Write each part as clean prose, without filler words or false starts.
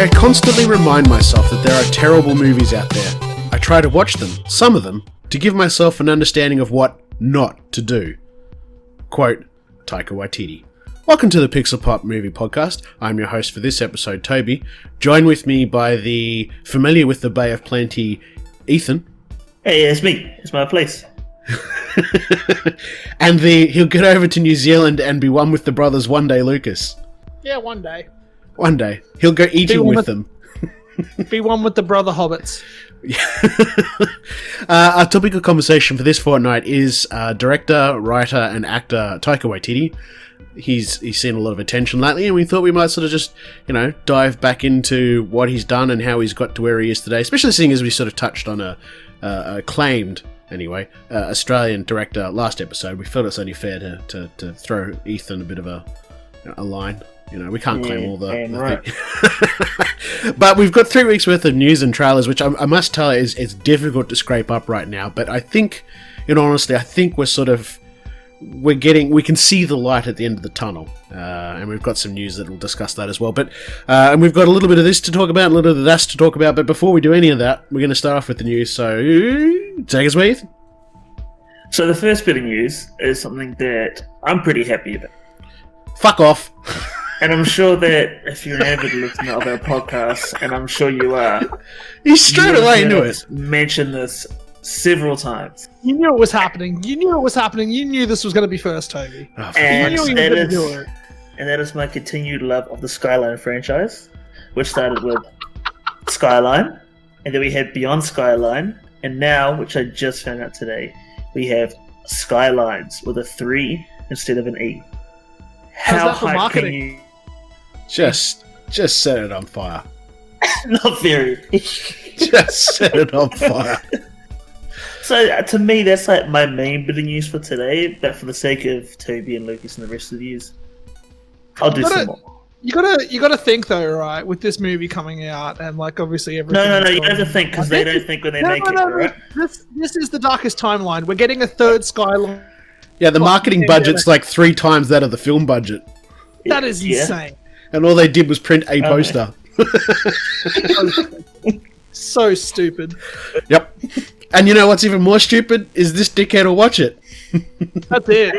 I constantly remind myself that there are terrible movies out there. I try to watch them, some of them, to give myself an understanding of what not to do. Quote, Taika Waititi. Welcome to the Pixel Pop Movie Podcast. I'm your host for this episode, Toby. Joined with me by the familiar with the Bay of Plenty, Ethan. Hey, it's me. It's my place. And he'll get over to New Zealand and be one with the brothers one day, Lucas. Yeah, one day. One day. He'll go eating with them. Be one with the brother hobbits. Our topic of conversation for this fortnight is director, writer, and actor Taika Waititi. He's seen a lot of attention lately, and we thought we might sort of just, dive back into what he's done and how he's got to where he is today, especially seeing as we sort of touched on a acclaimed, Australian director last episode. We felt it's only fair to throw Ethan a bit of a line. We can't claim all the right. But we've got 3 weeks worth of news and trailers, which I must tell you it's difficult to scrape up right now. But I think, in all honesty, we can see the light at the end of the tunnel, and we've got some news that will discuss that as well. But and we've got a little bit of this to talk about, a little bit of that to talk about. But before we do any of that, we're going to start off with the news. So take us away, Ethan. So the first bit of news is something that I'm pretty happy about. Fuck off. And I'm sure that if you're an avid listener of our podcast, and I'm sure you are, he's straight away into it. Mentioned this several times. You knew it was happening. You knew this was going to be first, Toby. And that is my continued love of the Skyline franchise, which started with Skyline, and then we had Beyond Skyline, and now, which I just found out today, we have Skylines with a 3 instead of an E. How hype can you... Just set it on fire. Not very. Just set it on fire. So to me, that's like my main bit of news for today. But for the sake of Toby and Lucas and the rest of the news, I'll do some more. You gotta think though, right? With this movie coming out and obviously everything. No. You don't have to think because they don't think when they make it. Right? This is the darkest timeline. We're getting a third Skyline. Yeah, the marketing budget's like 3 times that of the film budget. That is insane. And all they did was print a poster. So stupid. Yep. And you know what's even more stupid? Is this dickhead will watch it. That's it.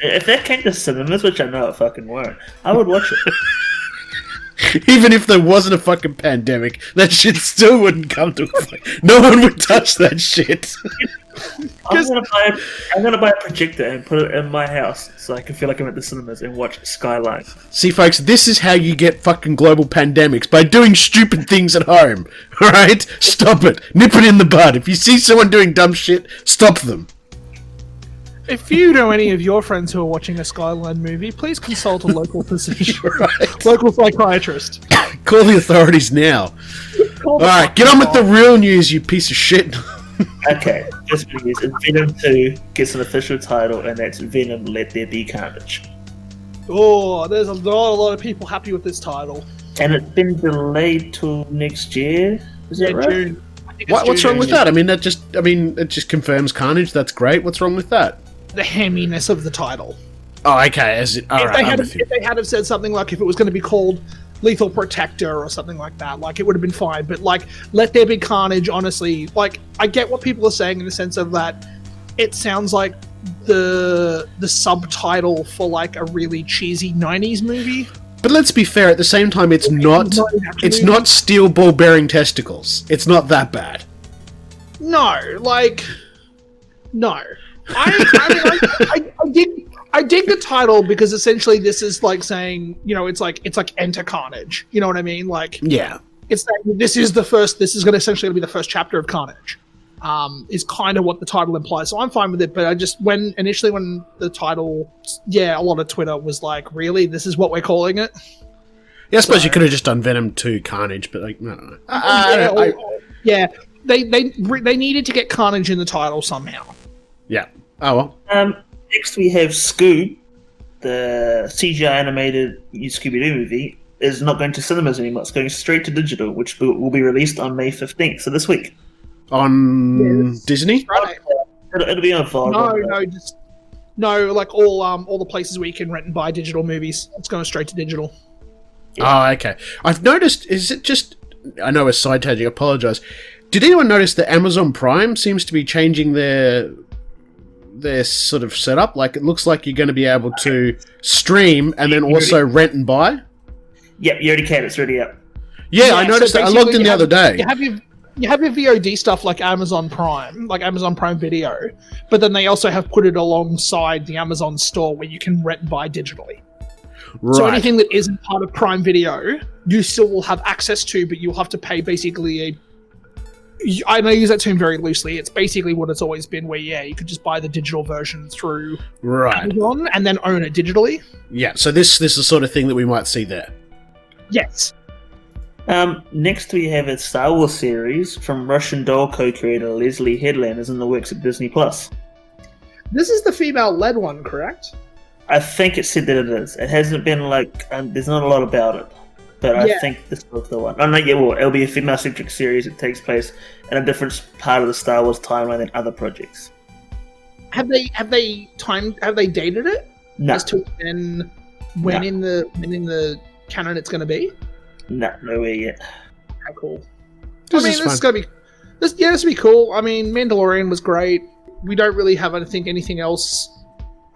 If that came to cinemas, which I know it fucking won't, I would watch it. Even if there wasn't a fucking pandemic, that shit still wouldn't come to a no one would touch that shit. I'm gonna buy a projector and put it in my house so I can feel like I'm at the cinemas and watch Skyline. See, folks, this is how you get fucking global pandemics, by doing stupid things at home. Alright? Stop it. Nip it in the bud. If you see someone doing dumb shit, stop them. If you know any of your friends who are watching a Skyline movie, please consult a local physician, local psychiatrist. Call the authorities now. Alright, get on with the real news, you piece of shit. Okay, this news is Venom 2 gets an official title, and that's Venom Let There Be Carnage. Oh, there's a lot of people happy with this title. And it's been delayed till next year? Is that right? June. What's wrong with that? It just confirms Carnage, that's great. What's wrong with that? The hamminess of the title. Oh, okay. If they had said something like if it was going to be called Lethal Protector or something like that, it would have been fine. But Let There Be Carnage, honestly, I get what people are saying in the sense of that it sounds like the subtitle for a really cheesy 90s movie. But let's be fair, at the same time, it's not steel ball bearing testicles. It's not that bad. No. I dig the title because essentially this is saying, it's like Enter Carnage. You know what I mean? Yeah. It's that this is going to essentially be the first chapter of Carnage. Is kind of what the title implies. So I'm fine with it, but I just, when the title, a lot of Twitter was like, really? This is what we're calling it? Yeah, I suppose you could have just done Venom 2 Carnage, but I don't know. They needed to get Carnage in the title somehow. Yeah. Oh well. Next we have Scoob, the CGI animated Scooby-Doo movie, is not going to cinemas anymore. It's going straight to digital, which will be released on May 15th, so this week. On Disney? Right. It'll be on Vlog. all the places where you can rent and buy digital movies. It's going straight to digital. Oh, okay. I've noticed, is it just... I know we're side tangent, I apologise. Did anyone notice that Amazon Prime seems to be changing their sort of setup? Like, it looks like you're going to be able to stream and then also rent and buy? Yep, you already can. It's already up. Yeah, I noticed that. I logged in the other day. You have your VOD stuff like Amazon Prime Video, but then they also have put it alongside the Amazon store where you can rent and buy digitally. Right. So anything that isn't part of Prime Video, you still will have access to, but you'll have to pay basically I use that term very loosely. It's basically what it's always been, where you could just buy the digital version through Amazon and then own it digitally. Yeah, so this is the sort of thing that we might see there. Yes. Next we have a Star Wars series from Russian doll co-creator Leslie Headland is in the works at Disney+. This is the female-led one, correct? I think it said that it is. It hasn't been there's not a lot about it. But I think this was the one. Oh, no, yeah, well, it'll be a female-centric series. It takes place in a different part of the Star Wars timeline than other projects. Have they dated it? No. As to when in the canon it's going to be? No, nowhere yet. Okay, cool. This is going to be... This will be cool. I mean, Mandalorian was great. We don't really have, I think, anything else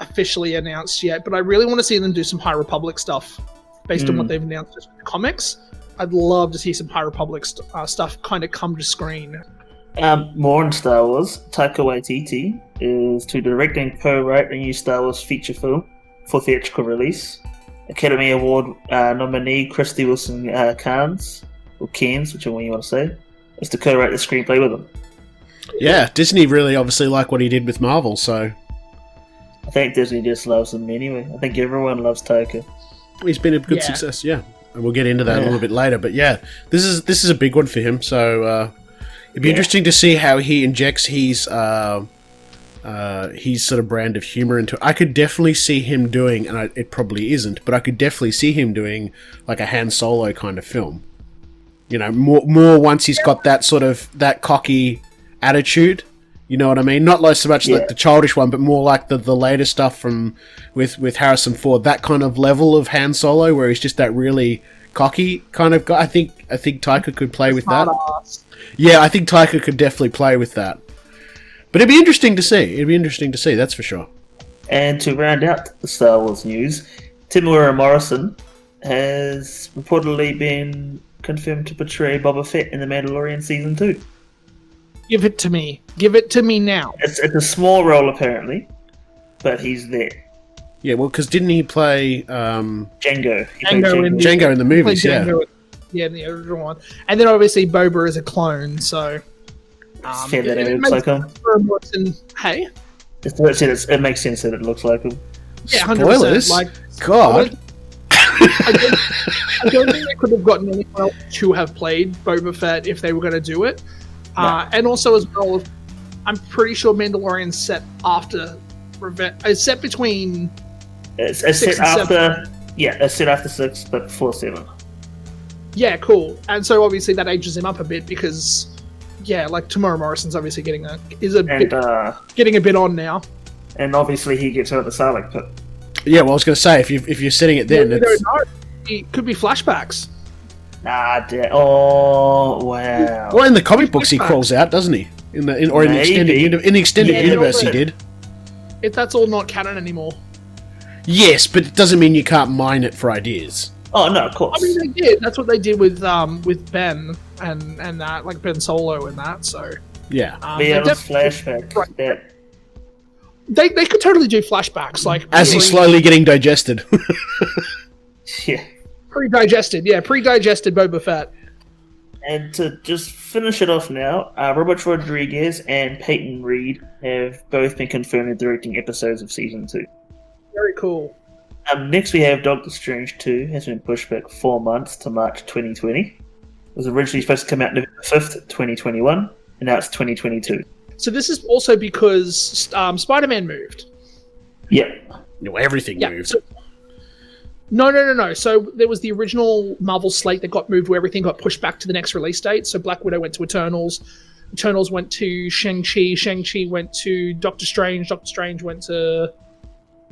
officially announced yet, but I really want to see them do some High Republic stuff based on what they've announced in the comics. I'd love to see some High Republic stuff kind of come to screen. More in Star Wars, Taika Waititi is to direct and co-write a new Star Wars feature film for theatrical release. Academy Award nominee Krysty Wilson Cairns, whichever one you want to say, is to co-write the screenplay with him. Yeah, Disney really obviously like what he did with Marvel, so... I think Disney just loves him anyway. I think everyone loves Taika. He's been a good success, and we'll get into that a little bit later. But this is a big one for him. So it'd be interesting to see how he injects his sort of brand of humor into it. I could definitely see him doing, and it probably isn't, but I could definitely see him doing like a Han Solo kind of film. You know, more once he's got that cocky attitude. You know what I mean? Not like so much like the childish one, but more like the later stuff from with Harrison Ford. That kind of level of Han Solo, where he's just that really cocky kind of guy. I think Taika could play with that. Yeah, I think Taika could definitely play with that. But it'd be interesting to see. That's for sure. And to round out the Star Wars news, Temuera Morrison has reportedly been confirmed to portray Boba Fett in The Mandalorian Season 2. Give it to me. Give it to me now. It's a small role, apparently, but he's there. Yeah, well, because didn't he play... Django. Django in the movies, yeah. Yeah, in the original one. And then obviously Boba is a clone, so... It's fair that it looks like him. Hey? It makes sense that it looks like him. Yeah, 100%. Spoilers? God. I don't think they could have gotten anyone else to have played Boba Fett if they were going to do it. No. And also as well, I'm pretty sure Mandalorian's set after it's set between it's set after 6 but before 7. Yeah, cool. And so obviously that ages him up a bit because like Temuera Morrison's obviously getting a bit on now. And obviously he gets out of the Sarlacc pit. Yeah, well I was going to say if you're setting it then, we don't know. It could be flashbacks. Oh wow! Well, in the comic books, he crawls out, doesn't he? In the extended universe, he did. If that's all not canon anymore. Yes, but it doesn't mean you can't mine it for ideas. Oh no, of course. I mean, they did. That's what they did with Ben and that, like Ben Solo and that. So yeah, flashbacks. Right. Yeah. They could totally do flashbacks, like as he's slowly getting digested. Yeah. Pre-digested Boba Fett. And to just finish it off now, Robert Rodriguez and Peyton Reed have both been confirmed in directing episodes of Season 2. Very cool. Next we have Doctor Strange 2 has been pushed back 4 months to March 2020. It was originally supposed to come out November 5th, 2021, and now it's 2022. So this is also because Spider-Man moved. Yeah. No, everything moved. So, No. So there was the original Marvel slate that got moved where everything got pushed back to the next release date. So Black Widow went to Eternals. Eternals went to Shang-Chi. Shang-Chi went to Doctor Strange. Doctor Strange went to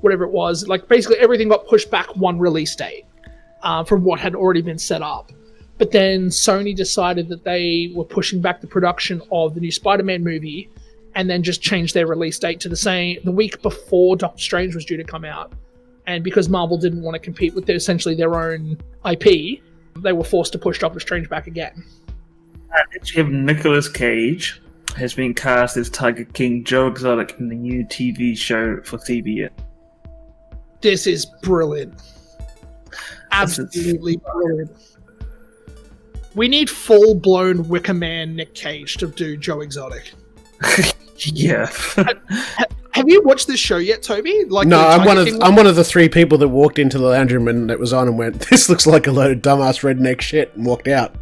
whatever it was. Like basically everything got pushed back one release date. from what had already been set up. But then Sony decided that they were pushing back the production of the new Spider-Man movie, and then just changed their release date to the week before Doctor Strange was due to come out. And because Marvel didn't want to compete with essentially their own IP, they were forced to push Doctor Strange back again. Next, we have Nicolas Cage has been cast as Tiger King Joe Exotic in the new TV show for CBS. This is brilliant. Absolutely brilliant. We need full-blown Wicker Man Nick Cage to do Joe Exotic. Yeah. Have you watched this show yet, Toby? No, I'm one of the 3 people that walked into the lounge room when it was on and went, "This looks like a load of dumbass redneck shit," and walked out.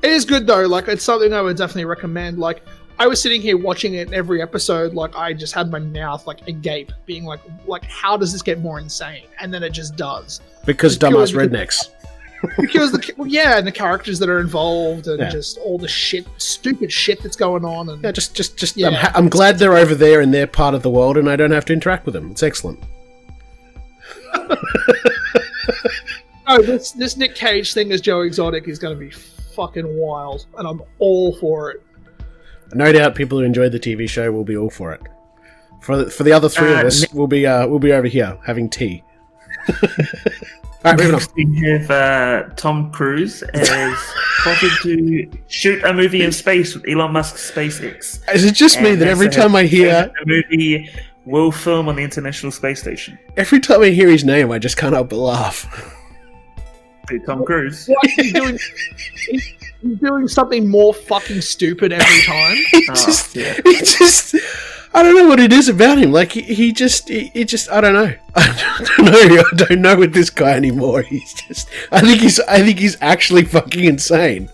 It is good though. Like, it's something I would definitely recommend. Like, I was sitting here watching it, and every episode, like, I just had my mouth like agape, being like, how does this get more insane? And then it just does. Because dumbass rednecks. Because and the characters that are involved, and just all the stupid shit that's going on, and I'm glad they're over there in their part of the world, and I don't have to interact with them. It's excellent. Oh, this Nick Cage thing as Joe Exotic is going to be fucking wild, and I'm all for it. No doubt, people who enjoyed the TV show will be all for it. For the other 3 of us, we'll be over here having tea. All right, moving on. We have Tom Cruise as plotted to shoot a movie in space with Elon Musk's SpaceX. Is it just me that every time I hear the movie will film on the International Space Station? Every time I hear his name, I just can't help but laugh. Tom Cruise. What, he's doing something more fucking stupid every time. I don't know what it is about him. Like he just I don't know. I don't know with this guy anymore. I think he's actually fucking insane.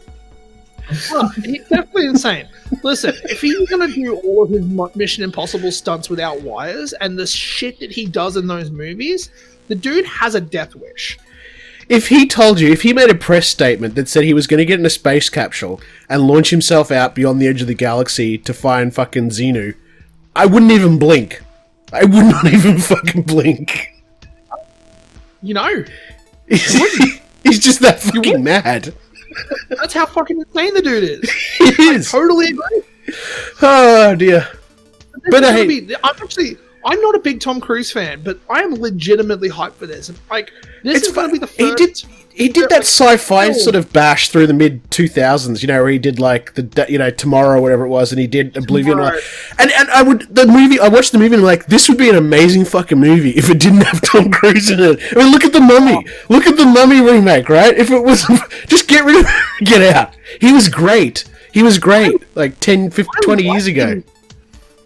Well, he's definitely insane. Listen, if he's gonna do all of his Mission Impossible stunts without wires and the shit that he does in those movies, the dude has a death wish. If he made a press statement that said he was going to get in a space capsule and launch himself out beyond the edge of the galaxy to find fucking Xenu, I wouldn't even blink. I would not even fucking blink. You know. He's just that fucking mad. That's how fucking insane the dude is. He is. I totally agree. Oh, dear. But I'm not a big Tom Cruise fan, but I am legitimately hyped for this. Like, this is going to be the first... He did that sci-fi sort of bash through the mid-2000s, where he did, like, Tomorrow or whatever it was, and he did Oblivion. And I watched the movie and I'm like, this would be an amazing fucking movie if it didn't have Tom Cruise in it. I mean, look at The Mummy. Look at The Mummy remake, right? If it was... Just get rid of him. Get out. He was great. Like 10, 15, 20 years ago.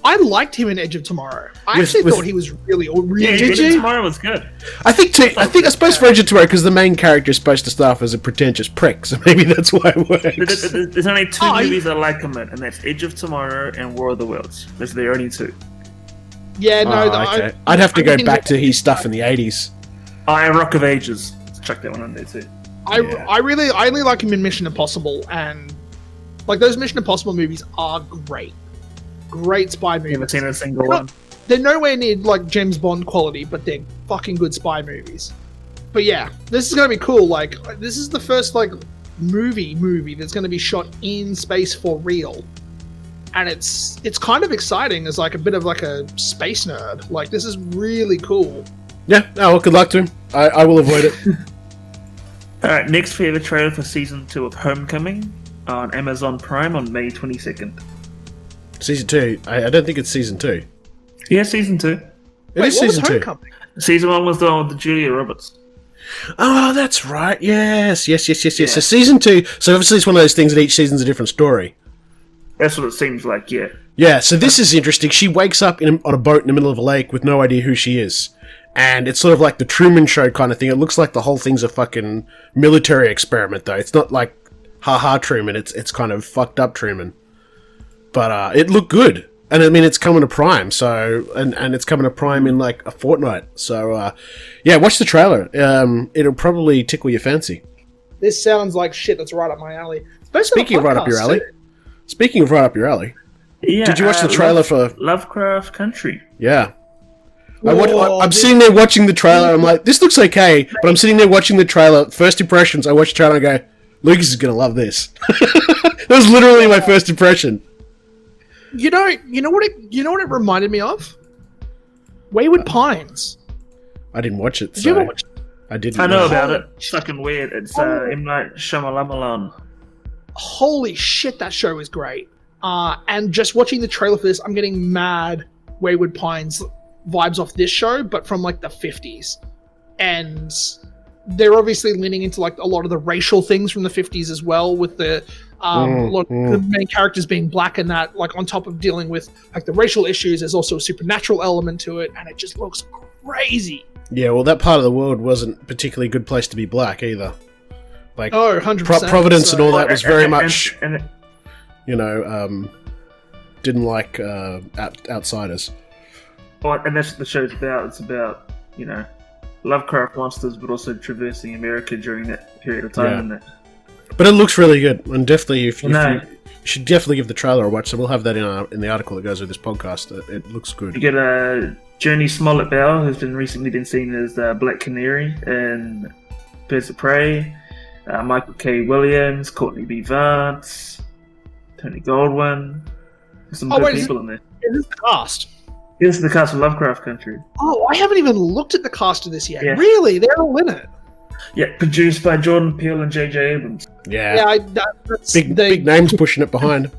I liked him in Edge of Tomorrow. I actually thought he was really Edge of Tomorrow was good. I suppose for Edge of Tomorrow, because the main character is supposed to start off as a pretentious prick, so maybe that's why it works. There's only 2 movies I like him in, and that's Edge of Tomorrow and War of the Worlds. That's the only 2. Yeah, no. Okay. I'd have to go back to his stuff in the 80s. And Rock of Ages. Let's chuck that one on there too. I only like him in Mission Impossible, and like those Mission Impossible movies are great. Great spy movies. Never seen a single one. They're nowhere near like James Bond quality, but they're fucking good spy movies. But yeah, this is gonna be cool. Like, this is the first like movie that's gonna be shot in space for real, and it's kind of exciting as like a bit of like a space nerd. Like, this is really cool. Yeah. Oh, well, good luck to him. I will avoid it. All right. Next, we have a trailer for season 2 of Homecoming on Amazon Prime on May 22nd. Season 2? I don't think it's season 2. Yeah, season 2. It is season 2. Season 1 was the one with the Julia Roberts. Oh, that's right. Yes. Yeah. So season 2. So obviously it's one of those things that each season's a different story. That's what it seems like. Yeah. Yeah. So this is interesting. She wakes up on a boat in the middle of a lake with no idea who she is, and it's sort of like the Truman Show kind of thing. It looks like the whole thing's a fucking military experiment, though. It's not like haha Truman. It's kind of fucked up Truman. But it looked good. And I mean, it's coming to Prime, so... And it's coming to Prime in, like, a fortnight. So, yeah, watch the trailer. It'll probably tickle your fancy. This sounds like shit that's right up my alley. Speaking of right up your alley... Yeah, did you watch the trailer for... Lovecraft Country. Yeah. I'm sitting there watching the trailer. I'm like, this looks okay, but I'm sitting there watching the trailer. First impressions, I watch the trailer and I go, Lucas is gonna love this. That was literally my first impression. You know what it reminded me of? Wayward Pines. I didn't watch it. Did you ever watch it? I didn't. I know about it. It's fucking weird. It's M. Night Shyamalan. Holy shit, that show is great. And just watching the trailer for this, I'm getting mad Wayward Pines vibes off this show, but from like the 50s. And they're obviously leaning into like a lot of the racial things from the 50s as well, with the the main characters being black, and that, like, on top of dealing with like the racial issues, there's also a supernatural element to it, and it just looks crazy. Yeah, well, that part of the world wasn't a particularly good place to be black either. Like, 100%. Providence and all that was very much, didn't like outsiders. And that's what the show's about. It's about, Lovecraft monsters, but also traversing America during that period of time. Yeah. But it looks really good, and definitely, you should definitely give the trailer a watch. So we'll have that in the article that goes with this podcast. It looks good. You get Journey Smollett-Bell, who's recently been seen as Black Canary in Birds of Prey. Michael K. Williams, Courtney B. Vance, Tony Goldwyn. There's some good people in there. Is this the cast? This is the cast of Lovecraft Country. Oh, I haven't even looked at the cast of this yet. Yeah. Really? They're all in it? Yeah, produced by Jordan Peele and J.J. Abrams. Yeah, that's big names pushing it behind.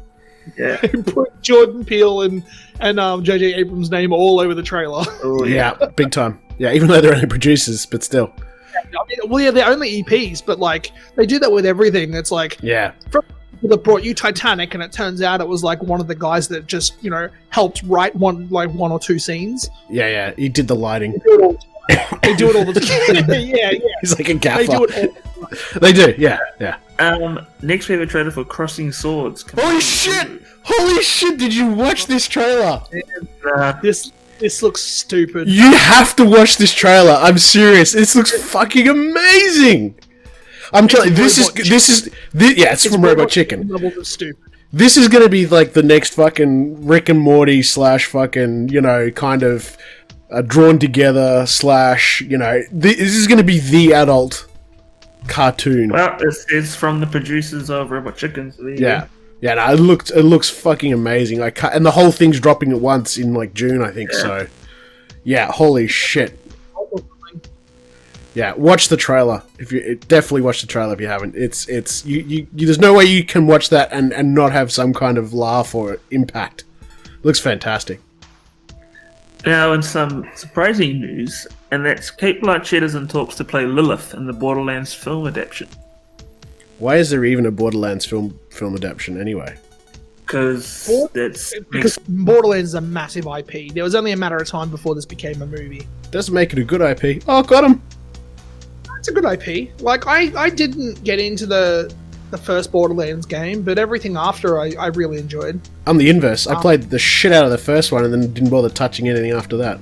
Yeah, they put Jordan Peele and J.J. Abrams' name all over the trailer. Oh, yeah, big time. Yeah, even though they're only producers, but still. They're only EPs, but like they do that with everything. It's like that brought you Titanic, and it turns out it was like one of the guys that just helped write one or two scenes. Yeah, he did the lighting. They do it all the time. Yeah. He's like a gaffer. They do it all the time. They do, yeah. Next we have a trailer for Crossing Swords. Holy shit! Did you watch this trailer? This looks stupid. You have to watch this trailer. I'm serious. This looks fucking amazing. I'm telling you, this is it's from Robot Chicken. Levels of stupid. This is gonna be like the next fucking Rick and Morty / fucking kind of drawn together / this is gonna be the adult cartoon. Well, it's from the producers of Robot Chicken. So no, it looks fucking amazing. And the whole thing's dropping at once in like June, I think. So, yeah, holy shit. Yeah, watch the trailer. Definitely watch the trailer if you haven't. It's there's no way you can watch that and not have some kind of laugh or impact. It looks fantastic. Now, in some surprising news, and that's Kate Blanchett is in talks to play Lilith in the Borderlands film adaptation. Why is there even a Borderlands film adaptation anyway? Because Borderlands is a massive IP. There was only a matter of time before this became a movie. Doesn't make it a good IP. Oh, got him. It's a good IP. Like, I didn't get into the first Borderlands game, but everything after I really enjoyed. I'm the inverse. I played the shit out of the first one and then didn't bother touching anything after that.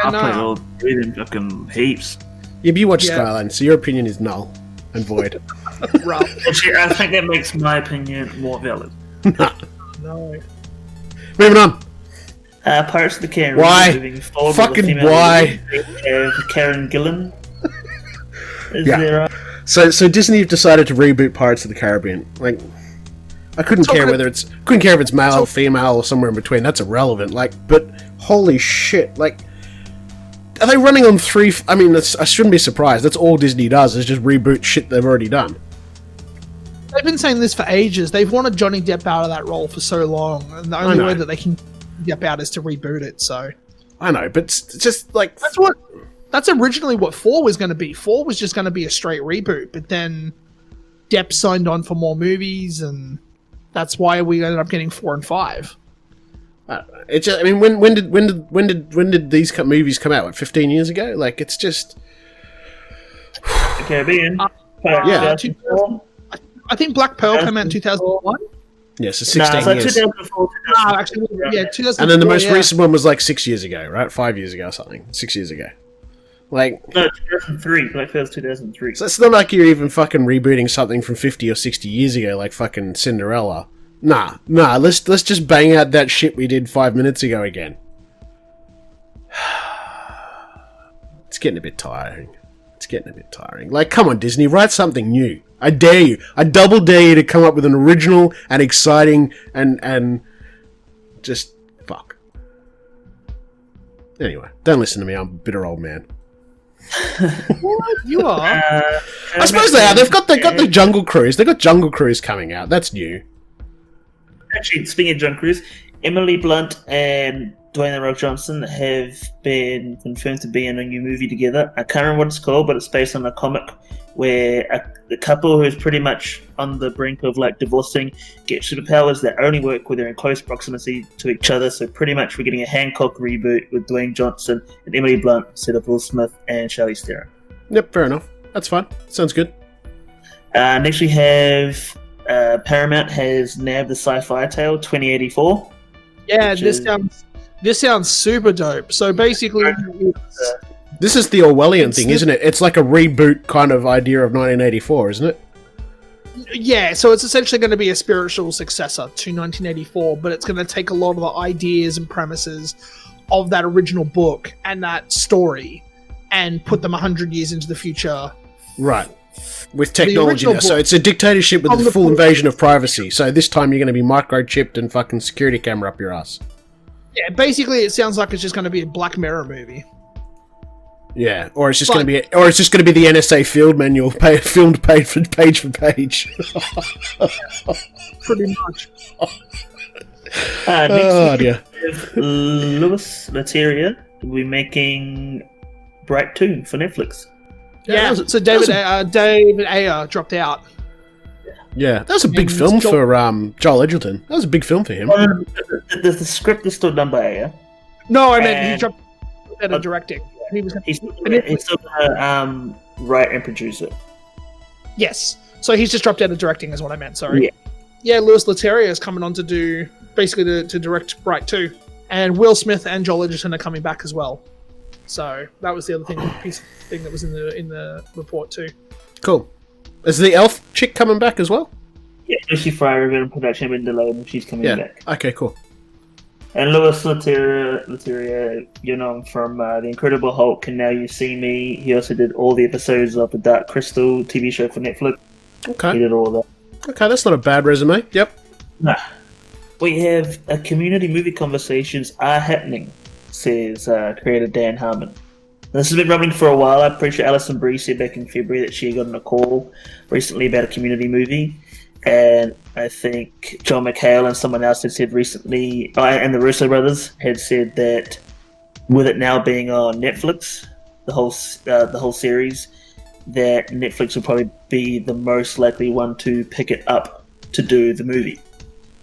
I played all three of them fucking heaps. Yeah, but you watch Skyline, so your opinion is null and void. Actually, I think that makes my opinion more valid. No. Moving on. Pirates of the Caribbean. Why? Fucking why? Karen Gillan. So Disney have decided to reboot Pirates of the Caribbean. Like, I couldn't care if it's male, female, or somewhere in between. That's irrelevant. Like, but holy shit! Like, are they running on three? I mean, I shouldn't be surprised. That's all Disney does is just reboot shit they've already done. They've been saying this for ages. They've wanted Johnny Depp out of that role for so long, and the only way that they can get Depp out is to reboot it. So I know, but it's just like that's originally what 4 was going to be. 4 was just going to be a straight reboot, but then Depp signed on for more movies, and that's why we ended up getting 4 and 5. It's just, I mean, when did these movies come out? Like 15 years ago? Like, it's just the Caribbean. I think Black Pearl came out in 2001. Yes, it's 16 years. 2004. Actually, 2004. And then the most recent one was like 6 years ago, right? 5 years ago or something. 6 years ago. Like, no, 2003. Black Pearl's 2003. So it's not like you're even fucking rebooting something from 50 or 60 years ago, like fucking Cinderella. Nah. Let's just bang out that shit we did 5 minutes ago again. It's getting a bit tiring. Like, come on, Disney, write something new. I dare you. I double dare you to come up with an original and exciting and just fuck. Anyway, don't listen to me. I'm a bitter old man. What? You are? I suppose they are. They've got the Jungle Cruise. They've got Jungle Cruise coming out. That's new. Actually, speaking of Jungle Cruise, Emily Blunt and Dwayne The Rock Johnson have been confirmed to be in a new movie together. I can't remember what it's called, but it's based on a comic where the couple who's pretty much on the brink of like divorcing get superpowers that only work when they're in close proximity to each other. So pretty much we're getting a Hancock reboot with Dwayne Johnson and Emily Blunt instead of Will Smith and Charlize Theron. Yep, fair enough. That's fine. Sounds good. Next we have Paramount has nabbed the sci-fi tale 2084. Yeah, this sounds super dope. So basically, This is the Orwellian thing, isn't it? It's like a reboot kind of idea of 1984, isn't it? yeah, so it's essentially going to be a spiritual successor to 1984, but it's going to take a lot of the ideas and premises of that original book and that story and put them 100 years into the future. Right. With technology now. So book- it's a dictatorship with the full invasion of privacy. So this time you're going to be microchipped and fucking security camera up your ass. Yeah, basically it sounds like it's just going to be a Black Mirror movie. Yeah, or it's just going to be, the NSA field manual, filmed page for page. Pretty much. Next Dear. Louis Leterrier will be making Bright 2 for Netflix. Yeah, so David Ayer dropped out. Yeah, that was a big film for Joel Edgerton. That was a big film for him. The script is still done by Ayer. No, I meant he dropped out of directing. He's still going to write and produce it. Yes. So he's just dropped out of directing is what I meant, sorry. Yeah, Louis Leterrier is coming on to do, basically to direct Bright 2. And Will Smith and Joel Edgerton are coming back as well. So that was the other thing that was in the report too. Cool. Is the elf chick coming back as well? Yeah, Lucy Fryer in production been delayed and she's coming back. Okay, cool. And Louis Leterrier, you know him from The Incredible Hulk and Now You See Me. He also did all the episodes of the Dark Crystal TV show for Netflix. Okay. He did all that. Okay, that's not a bad resume. Yep. Nah. We have a community movie conversations are happening, says creator Dan Harmon. This has been running for a while. I'm pretty sure Alison Brie said back in February that she got on a call recently about a community movie. And I think John McHale and someone else had said recently, and the Russo brothers had said that with it now being on Netflix, the whole series, that Netflix would probably be the most likely one to pick it up to do the movie.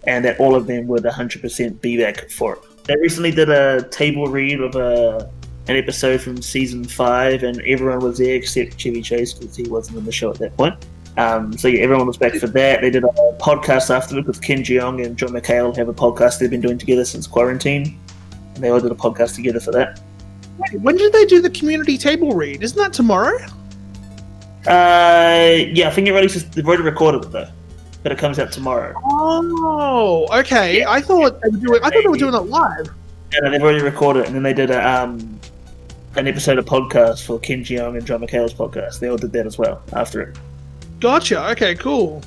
And that all of them would 100% be back for it. They recently did a table read of an episode from season 5, and everyone was there except Chevy Chase because he wasn't in the show at that point. So yeah, everyone was back for that. They did a podcast afterward with Ken Jeong and John McHale have a podcast they've been doing together since quarantine. And they all did a podcast together for that. Wait, when did they do the community table read? Isn't that tomorrow? Yeah, I think they've already recorded it though, but it comes out tomorrow. Oh, okay. Yeah. I thought they were doing it live. Yeah, they've already recorded it, and then they did an episode of podcast for Ken Jeong and John McHale's podcast. They all did that as well after it. Gotcha. Okay, cool.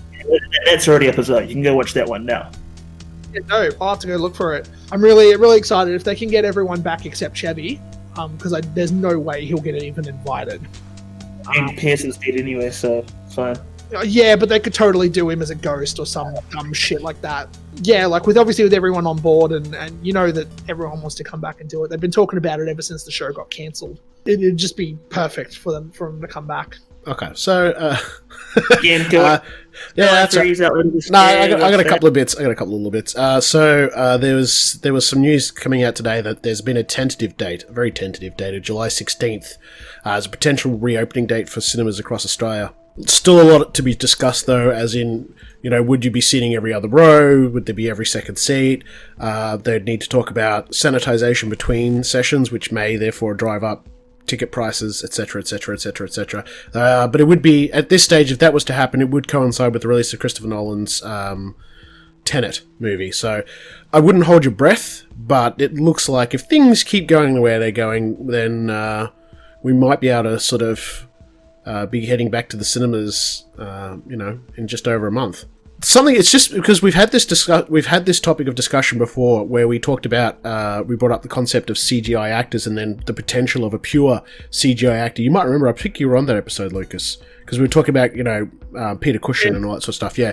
That's already up as well. You can go watch that one now. Yeah, no, I'll have to go look for it. I'm really, really excited if they can get everyone back except Chevy, because there's no way he'll get even invited. And Pearson's dead anyway, so it's fine. Yeah, but they could totally do him as a ghost or some dumb shit like that. Yeah, like with everyone on board, and you know that everyone wants to come back and do it. They've been talking about it ever since the show got cancelled. It'd just be perfect for them to come back. Okay, so I got a couple of bits. I got a couple of little bits. So there was some news coming out today that there's been a very tentative date of July 16th as a potential reopening date for cinemas across Australia. Still a lot to be discussed though, as in, you know, would you be seating every other row? Would there be every second seat? They'd need to talk about sanitisation between sessions, which may therefore drive up ticket prices, etc., etc., etc., etc. But it would be, at this stage, if that was to happen, it would coincide with the release of Christopher Nolan's Tenet movie. So I wouldn't hold your breath, but it looks like if things keep going the way they're going, then we might be able to sort of be heading back to the cinemas, in just over a month. It's just because we've had this topic of discussion before, where we talked about we brought up the concept of CGI actors and then the potential of a pure CGI actor. You might remember, I think you were on that episode, Lucas, because we were talking about Peter Cushing and all that sort of stuff. Yeah.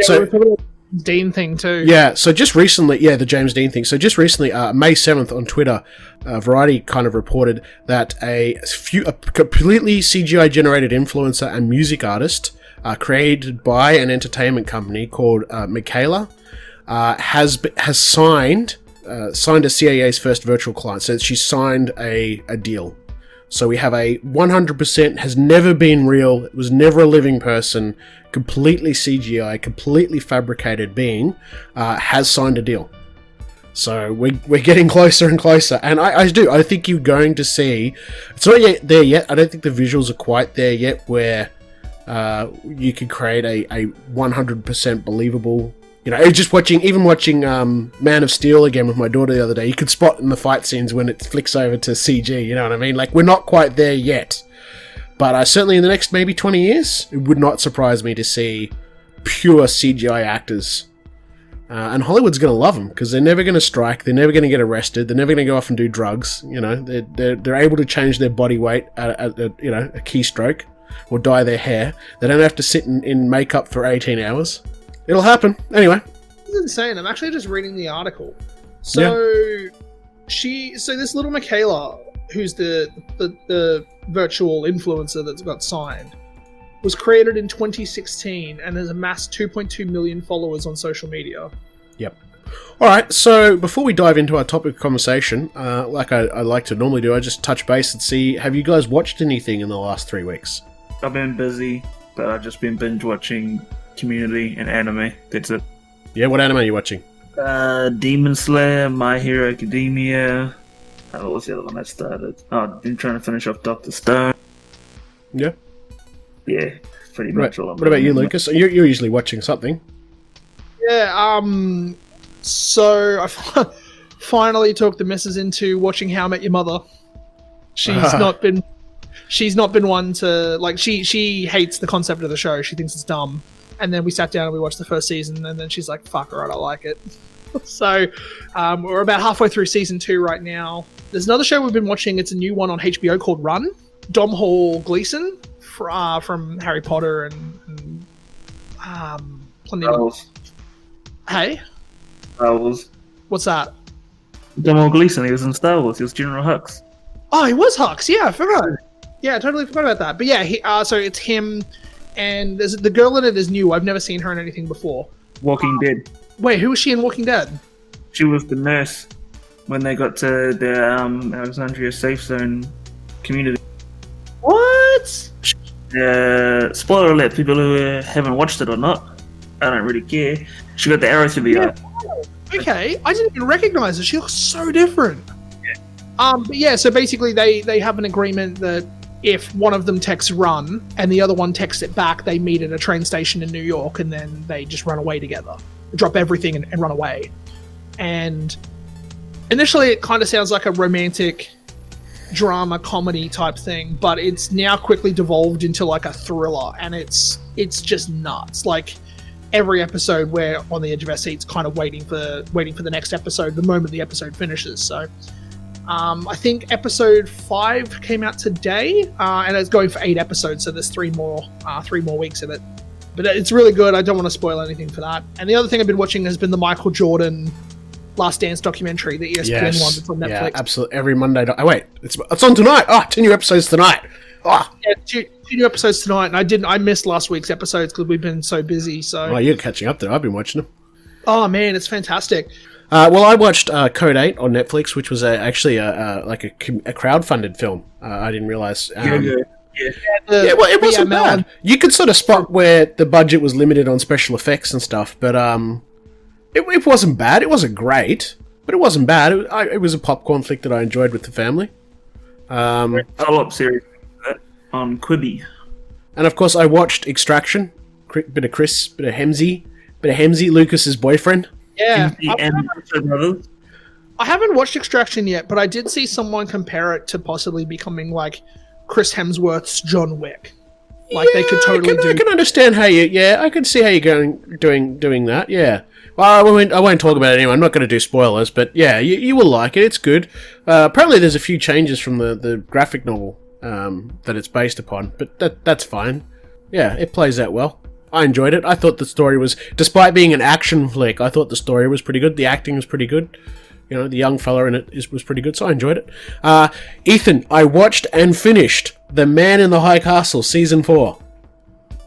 So, we were talking about the Dean thing too. Yeah. So just recently, the James Dean thing. So just recently, May 7th on Twitter, Variety kind of reported that a completely CGI generated influencer and music artist, created by an entertainment company called Michaela, has signed a CAA's first virtual client. So she signed a deal. So we have a 100%, has never been real, it was never a living person, completely CGI, completely fabricated being, has signed a deal. So we're getting closer and closer, and I think you're going to see, it's not yet there yet, I don't think the visuals are quite there yet, where you could create a 100% believable, just watching Man of Steel again with my daughter the other day, you could spot in the fight scenes when it flicks over to CG, you know what I mean? Like, we're not quite there yet, but certainly in the next maybe 20 years, it would not surprise me to see pure CGI actors. And Hollywood's going to love them, because they're never going to strike, they're never going to get arrested, they're never going to go off and do drugs, they're able to change their body weight at a keystroke, or dye their hair. They don't have to sit in makeup for 18 hours. It'll happen. Anyway. This is insane. I'm actually just reading the article. So this little Michaela, who's the virtual influencer that's got signed, was created in 2016 and has amassed 2.2 million followers on social media. Yep. Alright, so before we dive into our topic of conversation, like I like to normally do, I just touch base and see, have you guys watched anything in the last 3 weeks? I've been busy, but I've just been binge watching Community and anime. That's it. Yeah, what anime are you watching? Demon Slayer, My Hero Academia. What was the other one that started? Oh, I've been trying to finish off Dr. Stone. Yeah. Yeah, pretty much all of it. What about you, Lucas? You're usually watching something. Yeah, so I finally talked the missus into watching How I Met Your Mother. She's not been one to, like, she hates the concept of the show. She thinks it's dumb. And then we sat down and we watched the first season, and then she's like, fuck, alright, I like it. So we're about halfway through season 2 right now. There's another show we've been watching. It's a new one on HBO called Run. Domhnall Gleeson from Harry Potter and plenty of... Hey? Star Wars. What's that? Domhnall Gleeson, he was in Star Hux. He was General Hux. Oh, he was Hux. Yeah, I forgot. Yeah, I totally forgot about that. But yeah, so it's him, and the girl in it is new. I've never seen her in anything before. Walking Dead. Wait, who was she in Walking Dead? She was the nurse when they got to the Alexandria Safe Zone community. What? Spoiler alert, people who haven't watched it or not. I don't really care. She got the arrow through the eye. Okay, I didn't even recognize her. She looks so different. But yeah, so basically they have an agreement that if one of them texts run and the other one texts it back, they meet at a train station in New York, and then they just run away together. Drop everything and run away. And initially it kind of sounds like a romantic drama comedy type thing, but it's now quickly devolved into like a thriller, and it's just nuts. Like, every episode we're on the edge of our seats kind of waiting for the next episode the moment the episode finishes. So I think episode 5 came out today, and it's going for 8 episodes, so there's 3 more weeks of it. But it's really good. I don't want to spoil anything for that. And the other thing I've been watching has been the Michael Jordan Last Dance documentary, the ESPN one that's on Netflix. Yeah, absolutely. Every Monday. Wait, it's on tonight. 2 new episodes tonight. Yeah, 2 new episodes tonight, and I missed last week's episodes because we've been so busy. So you're catching up there. I've been watching them. Oh man, it's fantastic. Well, I watched Code 8 on Netflix, which was actually a crowdfunded film. I didn't realize. Well, it wasn't bad. You could sort of spot where the budget was limited on special effects and stuff, but it wasn't bad. It wasn't great, but it wasn't bad. It was a popcorn flick that I enjoyed with the family. Follow-up series on Quibi. And of course, I watched Extraction. Bit of Chris, bit of Hemsey, Lucas's boyfriend. Yeah. I haven't watched Extraction yet, but I did see someone compare it to possibly becoming like Chris Hemsworth's John Wick. Like they could totally do. I can understand how you. Yeah, I can see how you're doing that. Yeah. Well, I won't talk about it anyway. I'm not going to do spoilers, but yeah, you will like it. It's good. Apparently, there's a few changes from the graphic novel that it's based upon, but that's fine. Yeah, it plays out well. I enjoyed it. I thought the story was, despite being an action flick, I thought the story was pretty good. The acting was pretty good. You know, the young fella in it was pretty good, so I enjoyed it. Ethan, I watched and finished The Man in the High Castle season 4.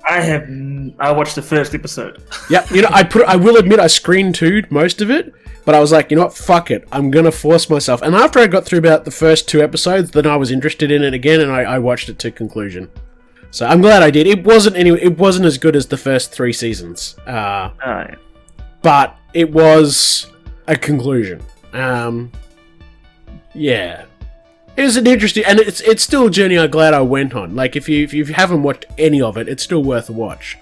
I watched the first episode. Yeah, you know, I will admit I screen two'd most of it, but I was like, you know what, fuck it, I'm gonna force myself. And after I got through about the first 2 episodes, then I was interested in it again, and I watched it to conclusion. So I'm glad I did. It wasn't as good as the first 3 seasons, Yeah. but it was a conclusion. Yeah. It was an interesting, and it's still a journey I'm glad I went on. Like, if you haven't watched any of it, it's still worth a watch.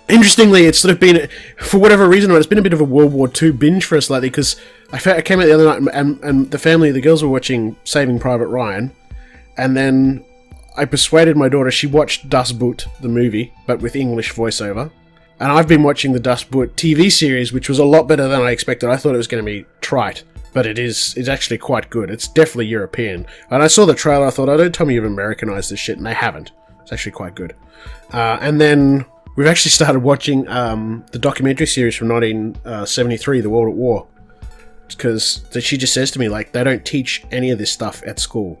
Interestingly, it's sort of been, for whatever reason, it's been a bit of a World War II binge for us lately, because I came out the other night, and the girls were watching Saving Private Ryan, and then I persuaded my daughter, she watched Das Boot, the movie, but with English voiceover, and I've been watching the Das Boot TV series, which was a lot better than I expected. I thought it was going to be trite. But it's actually quite good. It's definitely European. And I saw the trailer, I thought, oh, don't tell me you've Americanized this shit, and they haven't. It's actually quite good. And then we've actually started watching the documentary series from 1973, The World at War. Because she just says to me, like, they don't teach any of this stuff at school.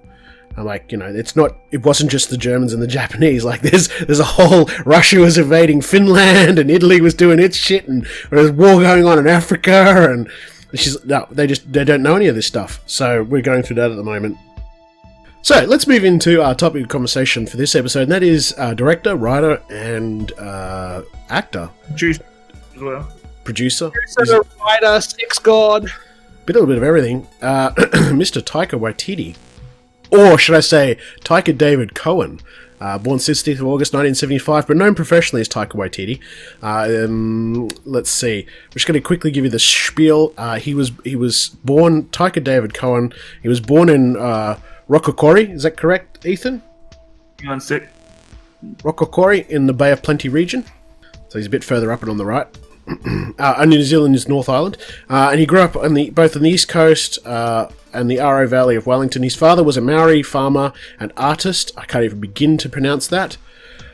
I'm like, you know, it wasn't just the Germans and the Japanese. Like, there's a whole, Russia was invading Finland, and Italy was doing its shit, and there's war going on in Africa, and they don't know any of this stuff. So we're going through that at the moment. So let's move into our topic of conversation for this episode, and that is director, writer, and actor. Producer as well. Producer, writer, sex god. A little bit of everything. Mr. Taika Waititi. Or should I say, Taika David Cohen. Born 16th of August 1975, but known professionally as Taika Waititi. Let's see. I'm just going to quickly give you the spiel. He was born, Taika David Cohen. He was born in Rockokori. Is that correct, Ethan? Hang on a sec. Rockokori in the Bay of Plenty region. So he's a bit further up and on the right. New Zealand is North Island. And he grew up both on the East Coast and the Aro Valley of Wellington. His father was a Maori farmer and artist. I can't even begin to pronounce that.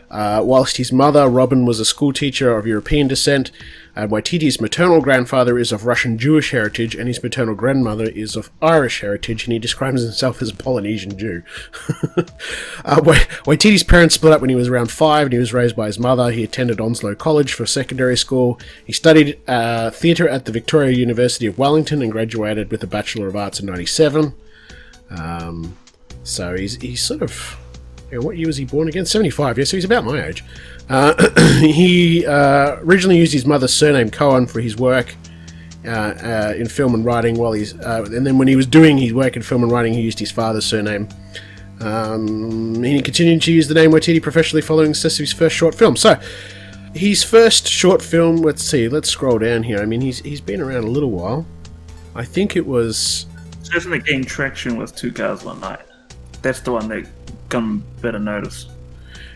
Whilst his mother, Robin, was a school teacher of European descent. Waititi's maternal grandfather is of Russian Jewish heritage, and his maternal grandmother is of Irish heritage, and he describes himself as a Polynesian Jew. Waititi's parents split up when he was around 5, and he was raised by his mother. He attended Onslow College for secondary school. He studied theatre at the Victoria University of Wellington and graduated with a Bachelor of Arts in 97. So he's sort of... Yeah, what year was he born again? 75, yeah, so he's about my age. He originally used his mother's surname Cohen for his work in film and writing, and then when he was doing his work in film and writing, he used his father's surname. He continued to use the name Waititi professionally following the success of his first short film. So, his first short film, let's scroll down here. I mean, he's been around a little while. I think it was... Definitely gained traction with Two Cars One Night. That's the one that got better notice.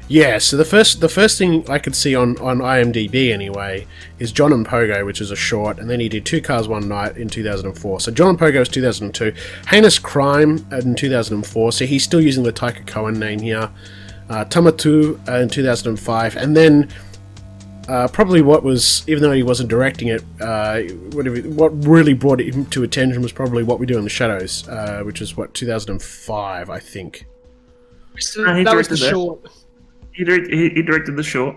Yeah, so the first thing I could see on IMDb anyway is John and Pogo, which is a short, and then he did Two Cars One Night in 2004. So John and Pogo is 2002, Heinous Crime in 2004. So he's still using the Taika Cohen name here. Tamatu in 2005, and then probably what was, even though he wasn't directing it, what really brought him to attention was probably What We Do in the Shadows, which is 2005, I think. That was the short. He directed the short.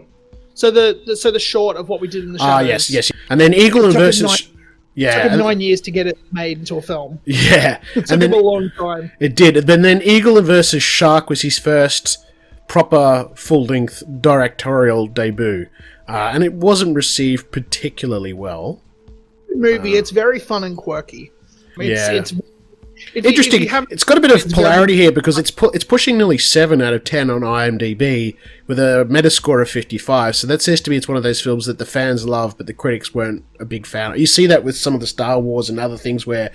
So the short of What We Did in the Shadows. Yes. And then Eagle and versus... It took him 9 years to get it made into a film. Yeah. It took him a long time. It did. And then Eagle and versus Shark was his first proper full-length directorial debut. And it wasn't received particularly well. Movie, it's very fun and quirky. I mean, it's interesting. It's got a bit of polarity here because it's pushing nearly 7 out of 10 on IMDb with a Metascore of 55. So that says to me it's one of those films that the fans love, but the critics weren't a big fan. You see that with some of the Star Wars and other things where,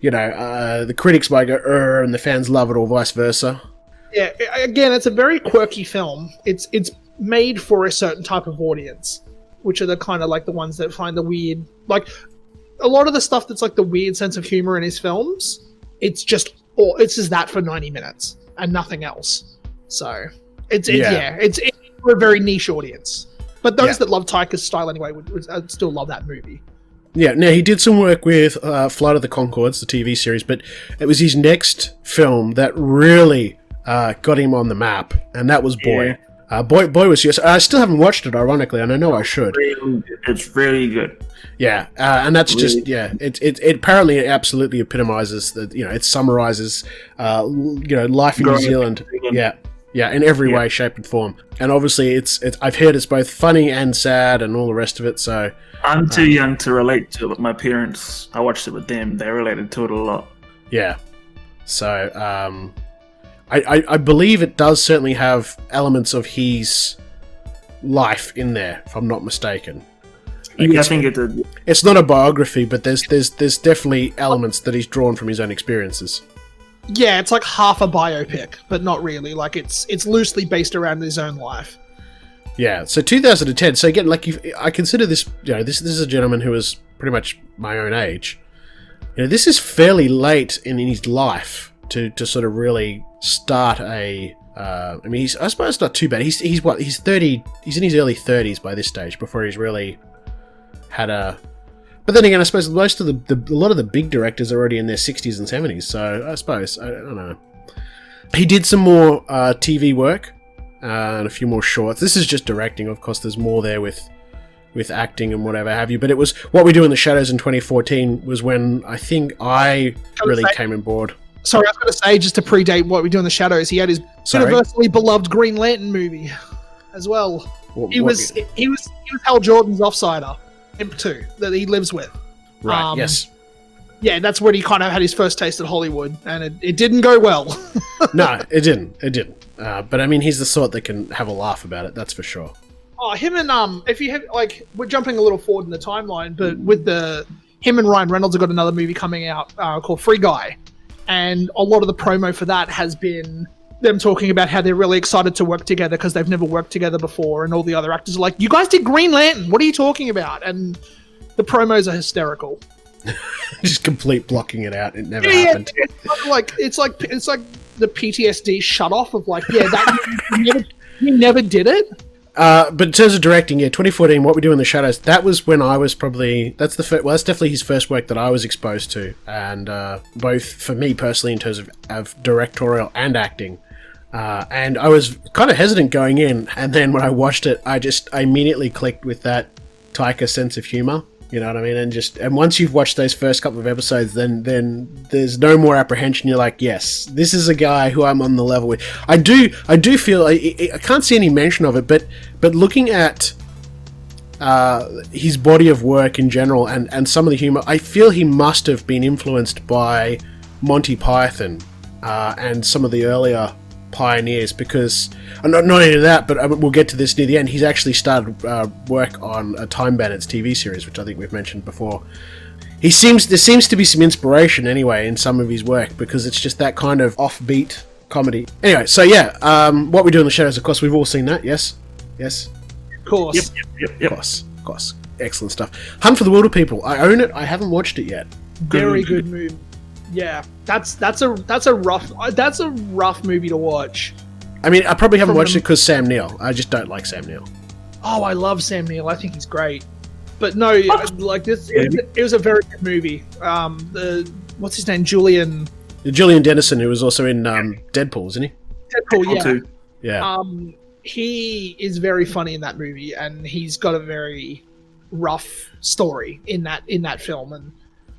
the critics might go, and the fans love it, or vice versa. Yeah, again, it's a very quirky film. It's made for a certain type of audience, which are the kind of like the ones that find the weird, like a lot of the stuff that's like the weird sense of humor in his films. It's just that for 90 minutes and nothing else. So it's for a very niche audience. But those that love Taika's style anyway would still love that movie. Yeah, now he did some work with Flight of the Conchords, the TV series, but it was his next film that really got him on the map, and that was Boy. Boy was yes. I still haven't watched it, ironically, and I know I should. It's really good. Yeah, and that's just It apparently absolutely epitomizes it summarizes life in New Zealand. Yeah, in every way, shape, and form. And obviously, it's I've heard it's both funny and sad and all the rest of it. So I'm too young to relate to it, but my parents, I watched it with them. They related to it a lot. Yeah. So I believe it does certainly have elements of his life in there, if I'm not mistaken. I think it did. It's not a biography, but there's definitely elements that he's drawn from his own experiences. Yeah, it's like half a biopic, but not really. Like it's loosely based around his own life. Yeah. So 2010. So again, like I consider this. This is a gentleman who is pretty much my own age. This is fairly late in his life to sort of really start a. I suppose not too bad. He's what? He's 30. He's in his early 30s by this stage before he's really had a. But then again, I suppose most of a lot of the big directors are already in their 60s and 70s, so I suppose, I don't know. He did some more TV work, and a few more shorts. This is just directing, of course, there's more there with acting and whatever have you, but it was What We Do in the Shadows in 2014 was when I think I really came on board. Sorry, I was going to say, just to predate What We Do in the Shadows, he had his universally beloved Green Lantern movie as well. He was Hal Jordan's Offsider. Imp 2 that he lives with. Right, yes. Yeah, that's when he kind of had his first taste at Hollywood, and it didn't go well. No, it didn't. But I mean, he's the sort that can have a laugh about it, that's for sure. Oh, him and, if you have, like, we're jumping a little forward in the timeline, but with him and Ryan Reynolds have got another movie coming out called Free Guy, and a lot of the promo for that has been them talking about how they're really excited to work together because they've never worked together before, and all the other actors are like, "You guys did Green Lantern. What are you talking about?" And the promos are hysterical. Just complete blocking it out. It never happened. It's like the PTSD shut off of like, you never did it. But in terms of directing, 2014, What We Do in the Shadows, that was when I was probably that's definitely his first work that I was exposed to, and both for me personally in terms of directorial and acting. And I was kind of hesitant going in, and then when I watched it, I immediately clicked with that Taika sense of humor. You know what I mean? And once you've watched those first couple of episodes, then there's no more apprehension. You're like, yes, this is a guy who I'm on the level with. I do feel I can't see any mention of it, but looking at his body of work in general and some of the humor, I feel he must have been influenced by Monty Python and some of the earlier pioneers, because not only that, but we'll get to this near the end, he's actually started work on a Time Bandits TV series, which I think we've mentioned before. There seems to be some inspiration anyway in some of his work, because it's just that kind of offbeat comedy. Anyway, so What We Do in the Shadows, of course, we've all seen that, yes? Of course. Yep. Of course. Excellent stuff. Hunt for the Wilder People, I own it, I haven't watched it yet. Very good movie. Yeah, that's a rough movie to watch. I mean, I probably haven't watched it because Sam Neill. I just don't like Sam Neill. Oh, I love Sam Neill. I think he's great. But no, like this, it was a very good movie. What's his name? Julian Dennison, who was also in Deadpool, isn't he? Deadpool, yeah. Too. Yeah. He is very funny in that movie, and he's got a very rough story in that film, and